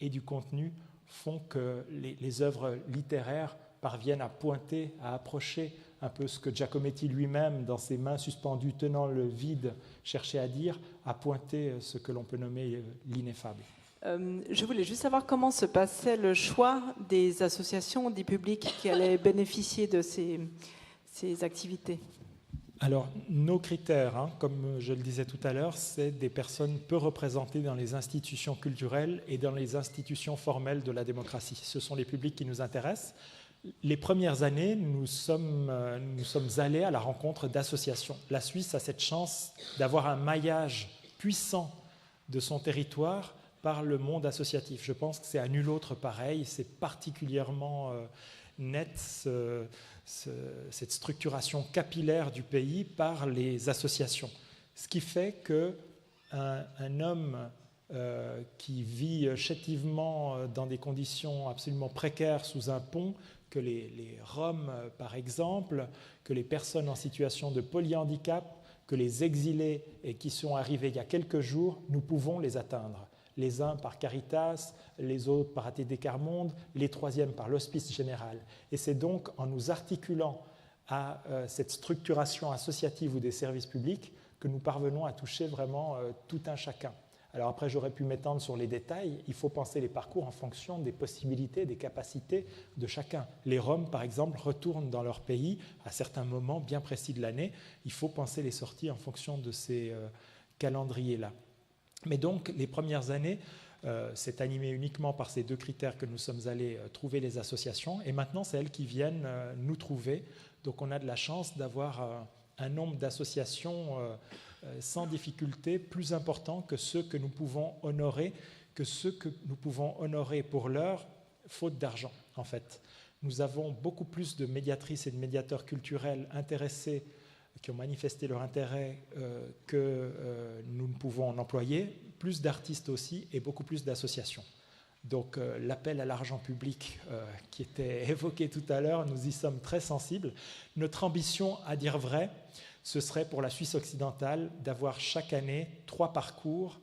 Speaker 1: et du contenu font que les œuvres littéraires parviennent à pointer, à approcher un peu ce que Giacometti lui-même, dans ses mains suspendues tenant le vide, cherchait à dire, à pointer ce que l'on peut nommer l'ineffable.
Speaker 7: Je voulais juste savoir comment se passait le choix des associations, des publics qui allaient bénéficier de ces activités.
Speaker 1: Alors, nos critères, comme je le disais tout à l'heure, c'est des personnes peu représentées dans les institutions culturelles et dans les institutions formelles de la démocratie. Ce sont les publics qui nous intéressent. Les premières années, nous sommes allés à la rencontre d'associations. La Suisse a cette chance d'avoir un maillage puissant de son territoire par le monde associatif. Je pense que c'est à nul autre pareil. C'est particulièrement net cette structuration capillaire du pays par les associations. Ce qui fait qu'un homme qui vit chétivement dans des conditions absolument précaires sous un pont, que les Roms par exemple, que les personnes en situation de polyhandicap, que les exilés et qui sont arrivés il y a quelques jours, nous pouvons les atteindre. Les uns par Caritas, les autres par ATD Quart Monde, les troisièmes par l'Hospice Général. Et c'est donc en nous articulant à cette structuration associative ou des services publics que nous parvenons à toucher vraiment tout un chacun. Alors après, j'aurais pu m'étendre sur les détails. Il faut penser les parcours en fonction des possibilités, des capacités de chacun. Les Roms, par exemple, retournent dans leur pays à certains moments bien précis de l'année. Il faut penser les sorties en fonction de ces calendriers-là. Mais donc, les premières années, c'est animé uniquement par ces 2 critères que nous sommes allés trouver les associations. Et maintenant, c'est elles qui viennent nous trouver. Donc, on a de la chance d'avoir un nombre d'associations sans difficulté plus important que ceux que nous pouvons honorer, pour l'heure, faute d'argent, en fait. Nous avons beaucoup plus de médiatrices et de médiateurs culturels intéressés qui ont manifesté leur intérêt que nous ne pouvons en employer, plus d'artistes aussi et beaucoup plus d'associations. Donc l'appel à l'argent public qui était évoqué tout à l'heure, nous y sommes très sensibles. Notre ambition, à dire vrai, ce serait pour la Suisse occidentale d'avoir chaque année 3 parcours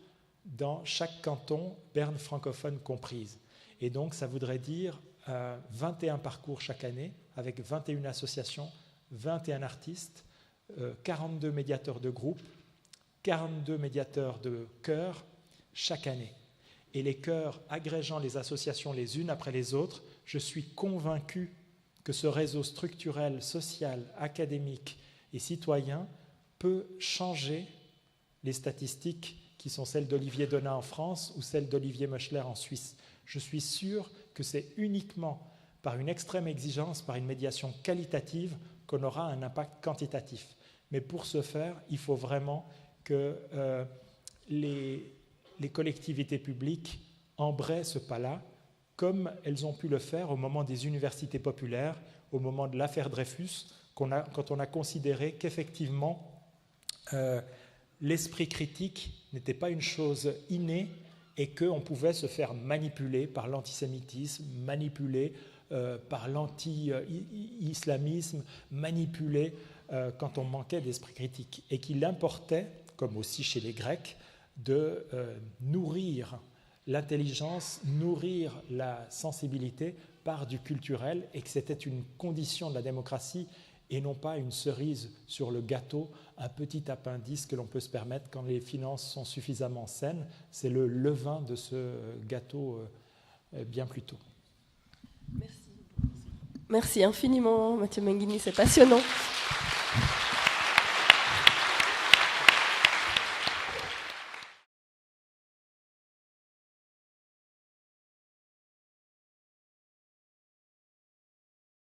Speaker 1: dans chaque canton, Berne francophone comprise. Et donc ça voudrait dire 21 parcours chaque année avec 21 associations, 21 artistes, 42 médiateurs de groupe, 42 médiateurs de chœur chaque année. et les cœurs agrégeant les associations les unes après les autres, je suis convaincu que ce réseau structurel, social, académique et citoyen peut changer les statistiques qui sont celles d'Olivier Donat en France ou celles d'Olivier Meuchler en Suisse. Je suis sûr que c'est uniquement par une extrême exigence, par une médiation qualitative, qu'on aura un impact quantitatif. Mais pour ce faire, il faut vraiment que les collectivités publiques embrayent ce pas-là, comme elles ont pu le faire au moment des universités populaires, au moment de l'affaire Dreyfus, quand on a considéré qu'effectivement, l'esprit critique n'était pas une chose innée et qu'on pouvait se faire manipuler par l'antisémitisme, manipuler par l'anti-islamisme, manipuler quand on manquait d'esprit critique. Et qu'il importait, comme aussi chez les Grecs, de nourrir l'intelligence, nourrir la sensibilité par du culturel, et que c'était une condition de la démocratie et non pas une cerise sur le gâteau, un petit appendice que l'on peut se permettre quand les finances sont suffisamment saines. C'est le levain de ce gâteau bien plus tôt.
Speaker 2: Merci infiniment, Mathieu Menghini, c'est passionnant.